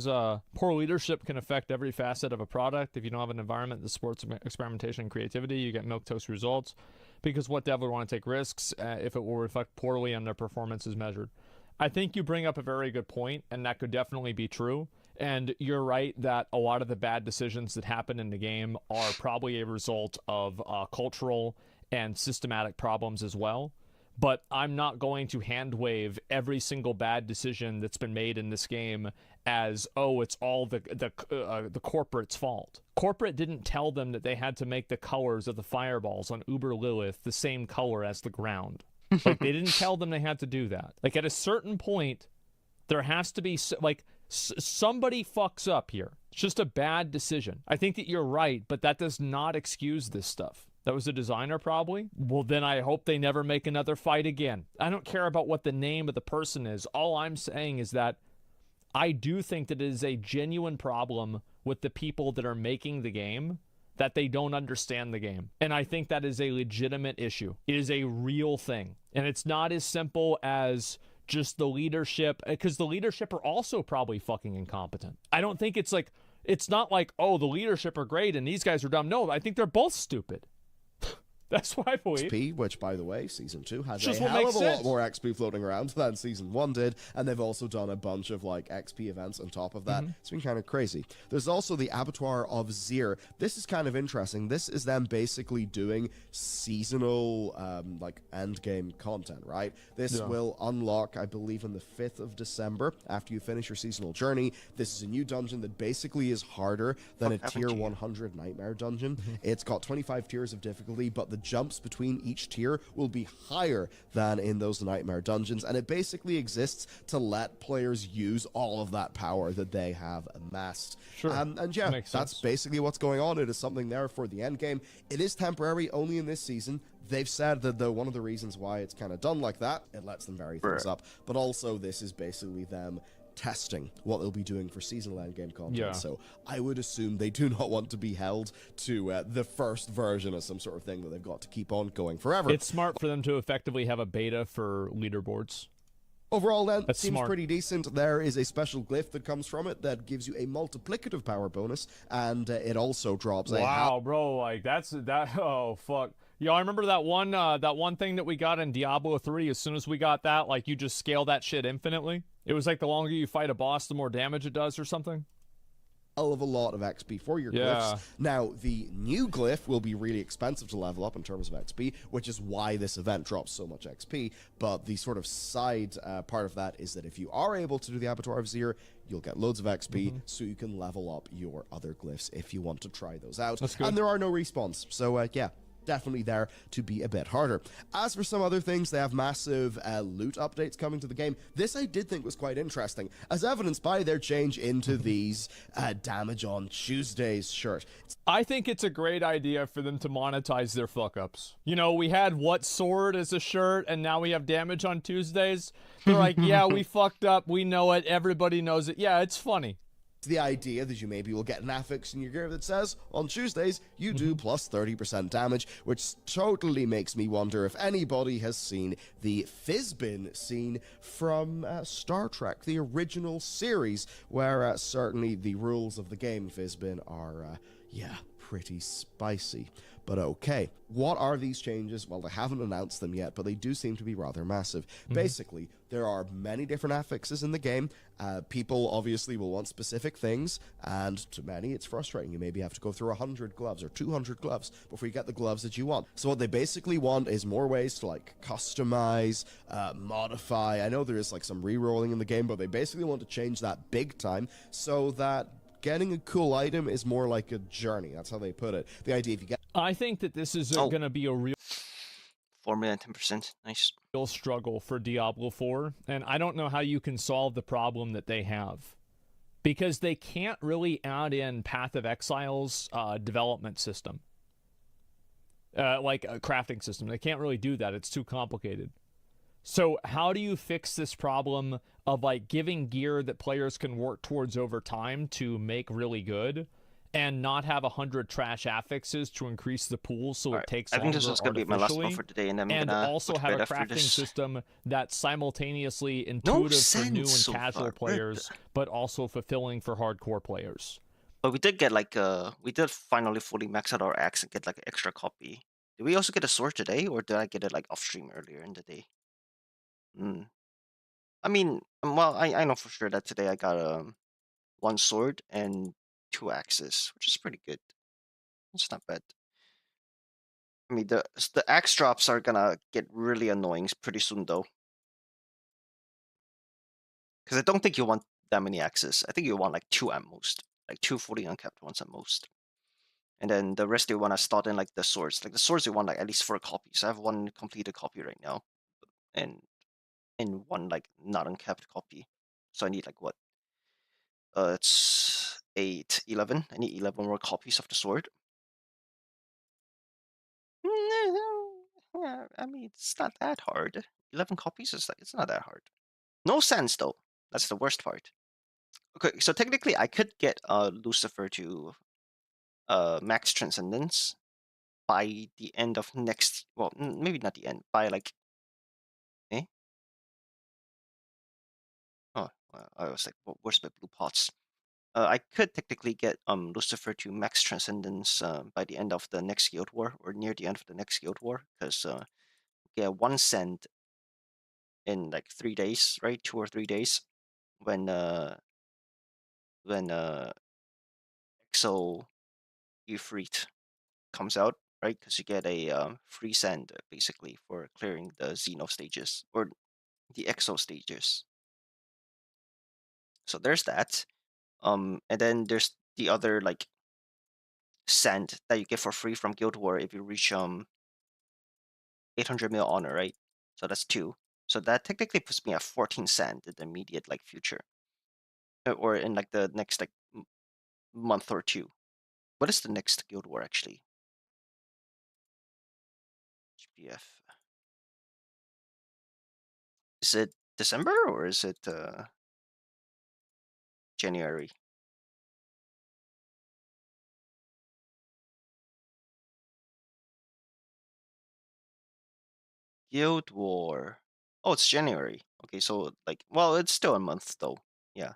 poor leadership can affect every facet of a product. If you don't have an environment that supports experimentation and creativity, you get milquetoast results. Because what dev would want to take risks if it will reflect poorly on their performance is measured? I think you bring up a very good point, and that could definitely be true. And you're right that a lot of the bad decisions that happen in the game are probably a result of cultural and systematic problems as well. But I'm not going to hand wave every single bad decision that's been made in this game as, oh, it's all the corporate's fault. Corporate didn't tell them that they had to make the colors of the fireballs on Uber Lilith the same color as the ground. Like, they didn't tell them they had to do that. Like, at a certain point, there has to be, like, somebody fucks up here. It's just a bad decision. I think that you're right, but that does not excuse this stuff. That was a designer, probably? Well, then I hope they never make another fight again. I don't care about what the name of the person is. All I'm saying is that I do think that it is a genuine problem with the people that are making the game, that they don't understand the game. And I think that is a legitimate issue. It is a real thing. And it's not as simple as just the leadership, because the leadership are also probably fucking incompetent. I don't think it's like, it's not like, oh, the leadership are great and these guys are dumb. No, I think they're both stupid. That's what I believe. XP, which, by the way, Season 2 has Just a what hell makes of a lot sense. more XP floating around than Season 1 did, and they've also done a bunch of, like, XP events on top of that. It's been kind of crazy. There's also the Abattoir of Zir. This is kind of interesting. This is them basically doing seasonal, like, endgame content, right? This will unlock, I believe, on the 5th of December, after you finish your seasonal journey. This is a new dungeon that basically is harder than a Tier 100 Nightmare dungeon. It's got 25 tiers of difficulty, but the the jumps between each tier will be higher than in those Nightmare dungeons, and it basically exists to let players use all of that power that they have amassed. Sure. And yeah, Makes that's sense. basically what's going on. It is something there for the end game. It is temporary, only in this season. They've said that one of the reasons why it's kind of done like that, it lets them vary things up, but also this is basically them testing what they'll be doing for seasonal endgame content. Yeah. So I would assume they do not want to be held to the first version of some sort of thing that they've got to keep on going forever. It's smart for them to effectively have a beta for leaderboards. Overall, then, That's seems smart. pretty decent. There is a special glyph that comes from it that gives you a multiplicative power bonus, and it also drops a Wow, bro, like that. Oh fuck. Yo, I remember that one thing that we got in Diablo 3. As soon as we got that, like you just scale that shit infinitely. It was like the longer you fight a boss, the more damage it does, or something. hell of a lot of XP for your glyphs. Now, the new glyph will be really expensive to level up in terms of XP, which is why this event drops so much XP. But the sort of side part of that is that if you are able to do the Abattoir of Zir, you'll get loads of XP, so you can level up your other glyphs if you want to try those out. That's good. And there are no respawns, so yeah. Definitely there to be a bit harder. As for some other things, they have massive loot updates coming to the game. This I did think was quite interesting, as evidenced by their change into these damage on Tuesdays shirt. I think it's a great idea for them to monetize their fuck-ups. You know, we had what sword as a shirt, and now we have damage on Tuesdays. They're like, yeah, we fucked up. We know it. Everybody knows it. Yeah, it's funny. The idea that you maybe will get an affix in your gear that says, on Tuesdays, you do plus 30% damage, which totally makes me wonder if anybody has seen the Fizzbin scene from Star Trek, the original series, where certainly the rules of the game Fizzbin are, yeah, pretty spicy. But okay, what are these changes? Well, they haven't announced them yet, but they do seem to be rather massive. Basically, there are many different affixes in the game. People obviously will want specific things, and to many it's frustrating. You maybe have to go through 100 gloves or 200 gloves before you get the gloves that you want. So what they basically want is more ways to like customize, modify. I know there is like some re-rolling in the game, but they basically want to change that big time so that getting a cool item is more like a journey. That's how they put it. The idea if you get... I think that this is going to be a real 4,010%. Nice. struggle for Diablo 4, and I don't know how you can solve the problem that they have, because they can't really add in Path of Exile's development system, like a crafting system. They can't really do that. It's too complicated. So how do you fix this problem of like giving gear that players can work towards over time to make really good, and not have 100 trash affixes to increase the pool so it takes longer I think this is going to be my last one artificially, for today, and I'm and gonna also go to have bed a after crafting this. system that's simultaneously intuitive for new and sense so casual far. players, but also fulfilling for hardcore players. But we did get like we did finally fully max out our axe and get like an extra copy. Did we also get a sword today, or did I get it like off stream earlier in the day? I mean, well, I know for sure that today I got one sword and 2 axes, which is pretty good. It's not bad. I mean, the axe drops are gonna get really annoying pretty soon, though. Because I don't think you want that many axes. I think you want like 2 at most, like 2 fully uncapped ones at most. And then the rest you want to start in like the swords. Like the swords you want like at least 4 copies. I have 1 completed copy right now, and 1 like not uncapped copy. So I need like what? It's 8, 11. I need 11 more copies of the sword. Yeah, I mean, it's not that hard. 11 copies is like, it's not that hard. No sense though. That's the worst part. Okay, so technically I could get Lucifer to max transcendence by the end of next, well, maybe not the end, by like oh, I was like, where's my blue pots? I could technically get Lucifer to max transcendence by the end of the next Guild War, or near the end of the next Guild War, because get 1 cent in like 3 days, right? 2 or 3 days, when Exo Euphrates comes out, right? Because you get a free send basically for clearing the Xeno stages or the Exo stages. So there's that. And then there's the other like send that you get for free from Guild War if you reach 800 mil honor, right? So that's 2. So that technically puts me at 14 sand in the immediate like future, or in like the next like month or 2. What is the next Guild War actually? GBF. Is it December or is it January? Guild War. Oh, it's January. Okay, so like, well, it's still a month though. Yeah.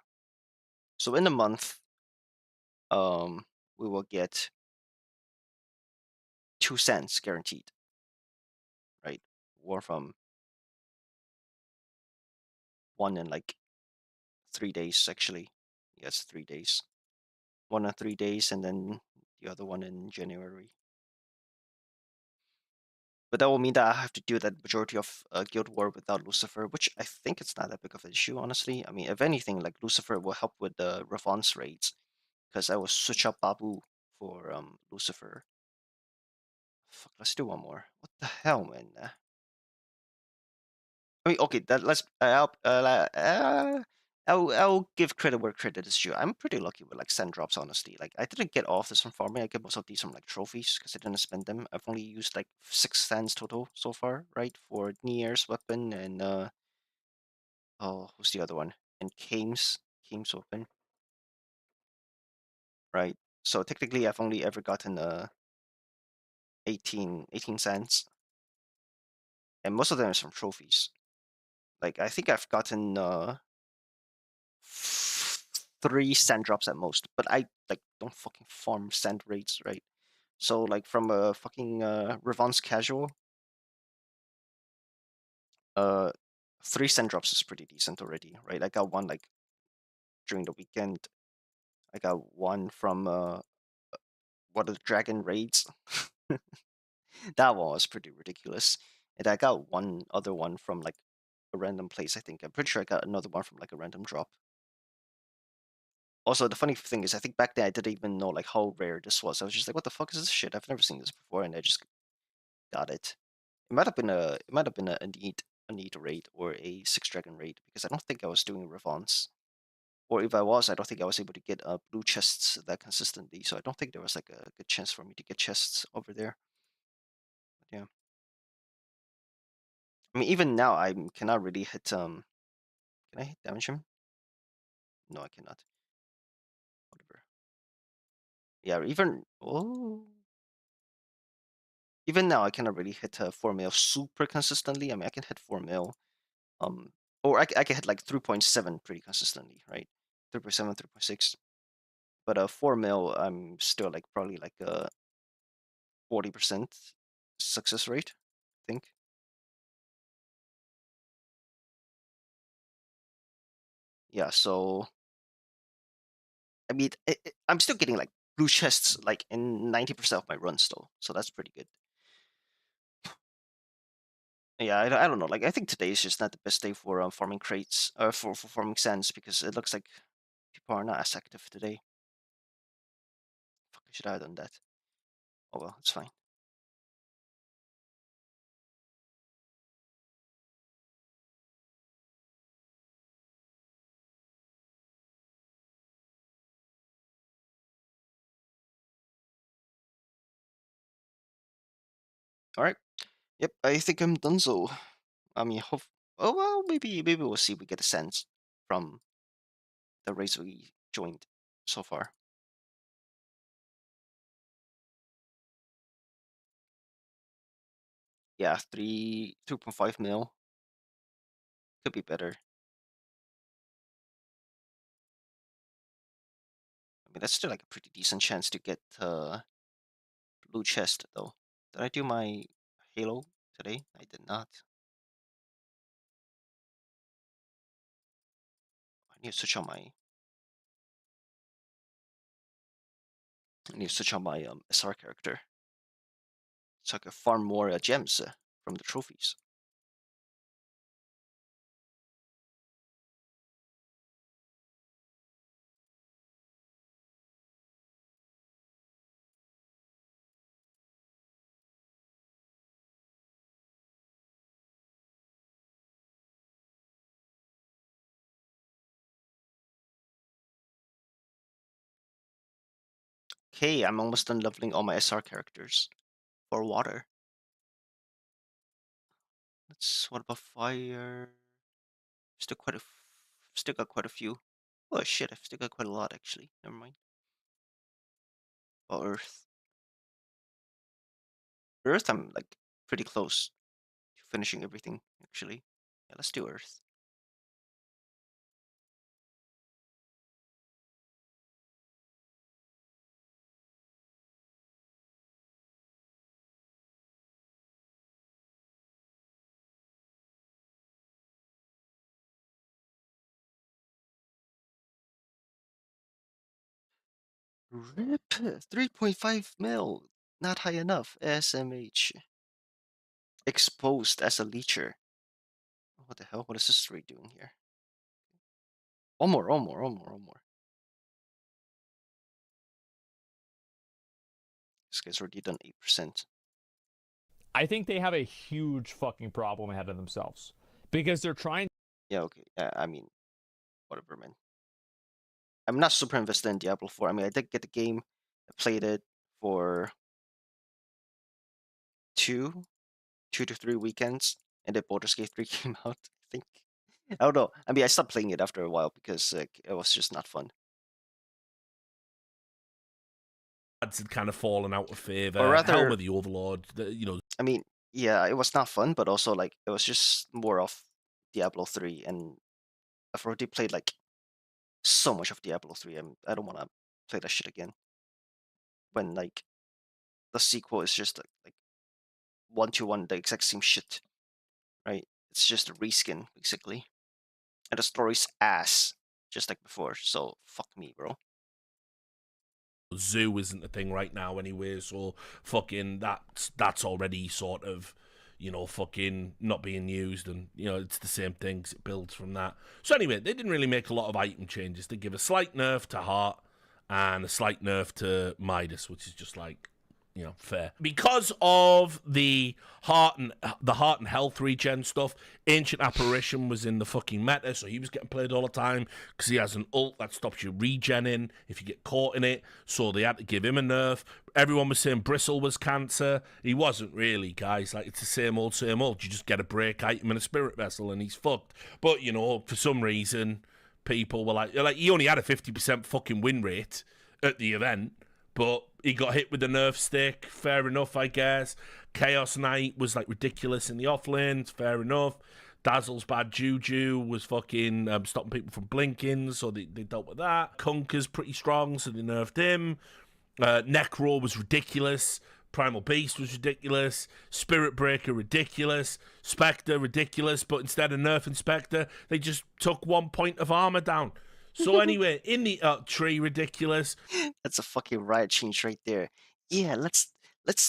So in a month, we will get 2 cents guaranteed, right? War from 1 in like 3 days actually. Yes, 3 days. 1 in 3 days, and then the other one in January. But that will mean that I have to do that majority of Guild War without Lucifer, which I think it's not that big of an issue, honestly. I mean, if anything, like Lucifer will help with the Revance raids, because I will switch up Babu for Lucifer. Fuck, let's do one more. What the hell, man? I mean, okay, that let's I'll give credit where credit is due. I'm pretty lucky with like sand drops, honestly. Like I didn't get all of this from farming. I get most of these from like trophies because I didn't spend them. I've only used like 6 sands total so far, right? For Nier's weapon and oh, who's the other one? And Kame's weapon, right? So technically, I've only ever gotten 18 sands, and most of them is from trophies. Like I think I've gotten 3 sand drops at most, but I like don't fucking farm sand raids, right? So like from a fucking Revance casual, 3 sand drops is pretty decent already, right? I got one like during the weekend. I got one from what are the dragon raids? That one was pretty ridiculous. And I got one other one from like a random place, I think. I'm pretty sure I got another one from like a random drop. Also, the funny thing is, I think back then I didn't even know like how rare this was. I was just like, "What the fuck is this shit? I've never seen this before," and I just got it. It might have been a neat raid or a 6 dragon raid because I don't think I was doing Revance, or if I was, I don't think I was able to get blue chests that consistently. So I don't think there was like a good chance for me to get chests over there. But yeah, I mean, even now I cannot really hit. Can I hit damage him? No, I cannot. Whatever. Yeah, even now I cannot really hit 4 mil super consistently. I mean, I can hit 4 mil, or I can hit like 3.7 pretty consistently, right? 3.7, 3.6. But 4 mil, I'm still like probably like a 40% success rate, I think. Yeah, so I mean, I'm still getting like blue chests like in 90% of my runs though, so that's pretty good. Yeah, I don't know. Like, I think today is just not the best day for farming crates, for farming sands because it looks like people are not as active today. Fuck, I should have done that. Oh well, it's fine. All right. Yep, I think I'm done. So, I mean, oh well, maybe we'll see. If we get a sense from the race we joined so far. Yeah, 2.5 mil could be better. I mean, that's still like a pretty decent chance to get blue chest though. Did I do my Halo today? I did not. I need to switch on my. I need to switch on my SR character so I can farm more gems from the trophies. Okay, I'm almost done leveling all my SR characters for water. What about fire? Still still got quite a few. Oh shit, I've still got quite a lot actually. Never mind. Oh, earth. Earth, I'm like pretty close to finishing everything actually. Yeah, let's do earth. RIP 3.5 mil. Not high enough. SMH. Exposed as a leecher. What the hell? What is this tree doing here? One more. This guy's already done 8%. I think they have a huge fucking problem ahead of themselves because they're trying. Yeah, okay. I mean, whatever, man. I'm not super invested in Diablo 4. I mean, I did get the game. I played it for 2 to 3 weekends, and then Baldur's Gate 3 came out, I think. I don't know. I mean, I stopped playing it after a while because it was just not fun. Had kind of fallen out of favor. Or rather, Hell with the Overlord, I mean, yeah, it was not fun, but also like it was just more of Diablo 3, and I've already played like so much of Diablo 3. I don't want to play that shit again. When like the sequel is just like 1-to-1 the exact same shit, right? It's just a reskin basically, and the story's ass, just like before. So fuck me, bro. Zoo isn't the thing right now anyway, so fucking that's already sort of, fucking not being used, and it's the same thing 'cause it builds from that. So anyway, they didn't really make a lot of item changes. They give a slight nerf to Heart and a slight nerf to Midas, which is just like, fair. Because of the heart and health regen stuff, Ancient Apparition was in the fucking meta, so he was getting played all the time because he has an ult that stops you regenning if you get caught in it. So they had to give him a nerf. Everyone was saying Bristle was cancer. He wasn't really, guys. Like, it's the same old, same old. You just get a break item and a spirit vessel and he's fucked. But, for some reason, people were like he only had a 50% fucking win rate at the event. But he got hit with the nerf stick. Fair enough, I guess. Chaos Knight was like ridiculous in the off lanes. Fair enough. Dazzle's bad juju was fucking stopping people from blinking, so they dealt with that. Conker's pretty strong, so they nerfed him. Necro was ridiculous. Primal Beast was ridiculous. Spirit Breaker ridiculous. Spectre ridiculous, but instead of nerfing Spectre, they just took 1 point of armor down. So anyway, in the tree, ridiculous. That's a fucking riot change right there. Yeah, let's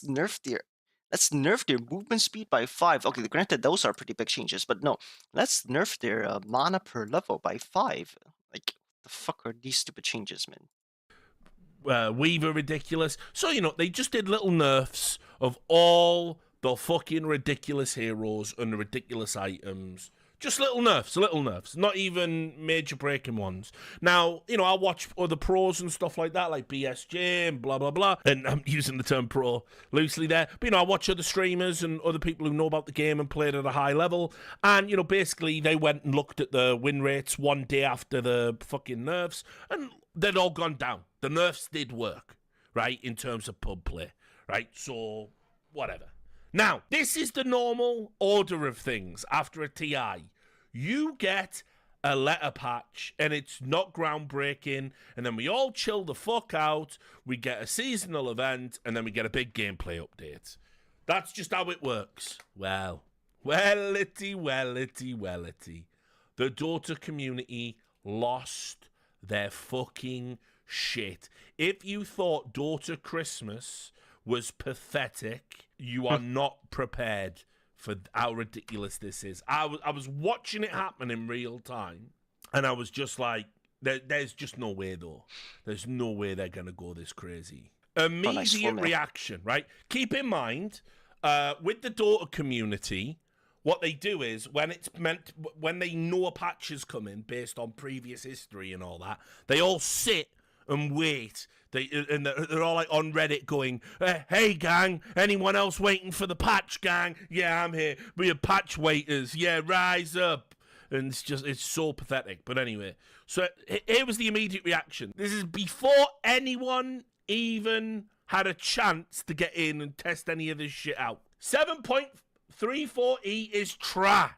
nerf their movement speed by 5. Okay, granted those are pretty big changes, but no, let's nerf their mana per level by 5. Like, the fuck are these stupid changes, man? Weaver ridiculous. So they just did little nerfs of all the fucking ridiculous heroes and the ridiculous items. Just little nerfs, not even major breaking ones. Now, I watch other pros and stuff like that, like BSJ and blah, blah, blah. And I'm using the term pro loosely there. But, I watch other streamers and other people who know about the game and played at a high level. And, basically they went and looked at the win rates one day after the fucking nerfs, and they'd all gone down. The nerfs did work, right, in terms of pub play, right? So, whatever. Now, this is the normal order of things after a TI. You get a letter patch, and it's not groundbreaking, and then we all chill the fuck out, we get a seasonal event, and then we get a big gameplay update. That's just how it works. Well, wellity. The Dota community lost their fucking shit. If you thought Dota Christmas was pathetic, you are not prepared for how ridiculous this is. I was watching it happen in real time, and I was just like, there's just no way, though. There's no way they're going to go this crazy. Immediate reaction, right? Keep in mind, with the Dota community, what they do is, when they know a patch is coming based on previous history and all that, they all sit and wait. They're all like on Reddit going, hey gang, anyone else waiting for the patch, gang? Yeah, I'm here. We're patch waiters. Yeah, rise up. And it's so pathetic. But anyway, so here was the immediate reaction. This is before anyone even had a chance to get in and test any of this shit out. 7.34E is trash.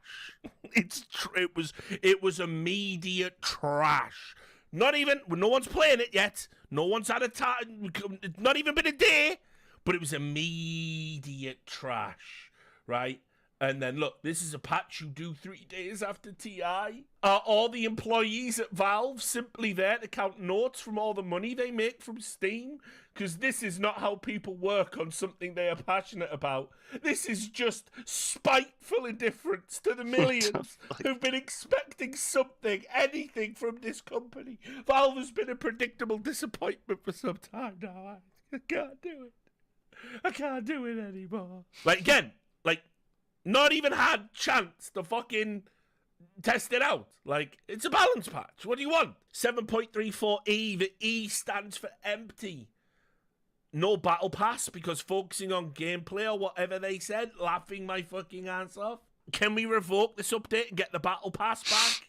It was immediate trash. Not even, no one's playing it yet. No one's had a time, not even been a day, but it was immediate trash, right? And then look, this is a patch you do 3 days after TI. Are all the employees at Valve simply there to count notes from all the money they make from Steam? Because this is not how people work on something they are passionate about. This is just spiteful indifference to the millions who've been expecting something, anything from this company. Valve has been a predictable disappointment for some time now. I can't do it. I can't do it anymore. Like, again, like, not even had chance to fucking test it out. Like, it's a balance patch. What do you want? 7.34E. The E stands for empty. No battle pass because focusing on gameplay or whatever they said. Laughing my fucking ass off. Can we revoke this update and get the battle pass back?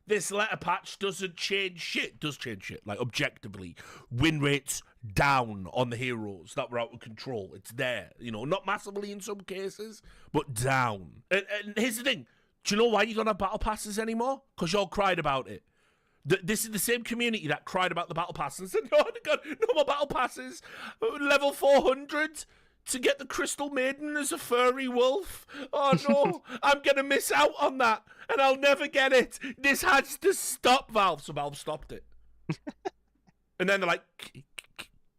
This letter patch doesn't change shit. It does change shit. Like, objectively. Win rates down on the heroes that were out of control. It's there. You know, not massively in some cases, but down. And here's the thing. Do you know why you don't have battle passes anymore? Because y'all cried about it. This is the same community that cried about the battle passes and said, oh my god, no more battle passes. Level 400 to get the Crystal Maiden as a furry wolf. Oh no, I'm going to miss out on that and I'll never get it. This has to stop, Valve. So Valve stopped it. And then they're like,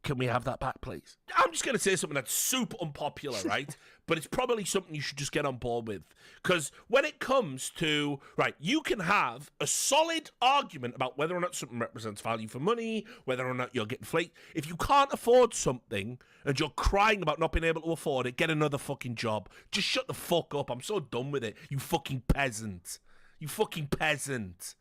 can we have that back, please? I'm just going to say something that's super unpopular, right? But it's probably something you should just get on board with. Because when it comes to, right, you can have a solid argument about whether or not something represents value for money, whether or not you're getting flaked. If you can't afford something and you're crying about not being able to afford it, get another fucking job. Just shut the fuck up. I'm so done with it. You fucking peasant. You fucking peasant.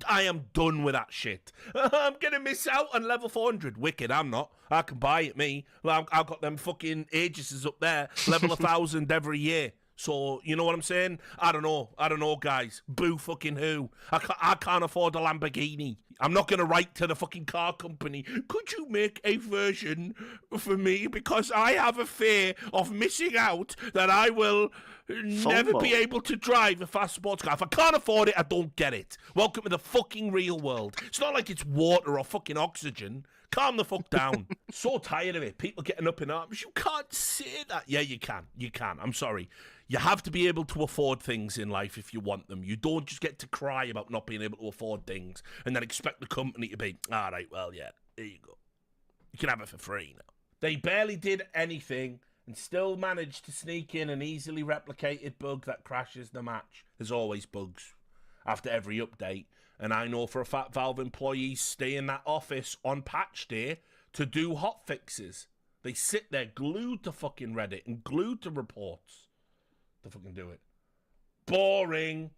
I am done with that shit. I'm going to miss out on level 400. Wicked, I'm not. I can buy it, me. I've got them fucking Aegises up there. Level 1,000 every year. So, you know what I'm saying? I don't know, guys. Boo fucking who. I can't afford a Lamborghini. I'm not going to write to the fucking car company. Could you make a version for me? Because I have a fear of missing out that I will never be able to drive a fast sports car. If I can't afford it, I don't get it. Welcome to the fucking real world. It's not like it's water or fucking oxygen. Calm the fuck down. So tired of it. People getting up in arms. You can't say that. Yeah, you can. You can. I'm sorry. You have to be able to afford things in life if you want them. You don't just get to cry about not being able to afford things and then expect the company to be, all right, well, yeah, there you go. You can have it for free now. They barely did anything and still managed to sneak in an easily replicated bug that crashes the match. There's always bugs after every update. And I know for a fact Valve employees stay in that office on patch day to do hot fixes. They sit there glued to fucking Reddit and glued to reports to fucking do it. Boring.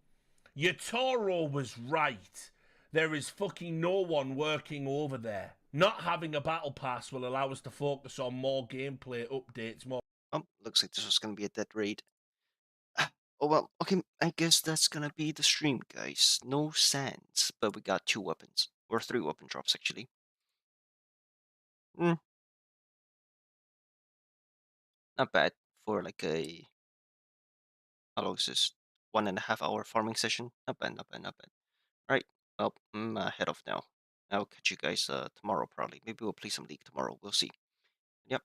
Yatoro was right. There is fucking no one working over there. Not having a battle pass will allow us to focus on more gameplay updates, more... Oh, looks like this was going to be a dead raid. Oh, well, okay, I guess that's gonna be the stream, guys. No sands, but we got 2 weapons. Or 3 weapon drops, actually. Not bad for like a... How long is this? 1.5 hour farming session? Not bad, not bad, not bad. Alright, well, I'm head off now. I'll catch you guys tomorrow, probably. Maybe we'll play some League tomorrow. We'll see. Yep.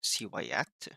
See why at.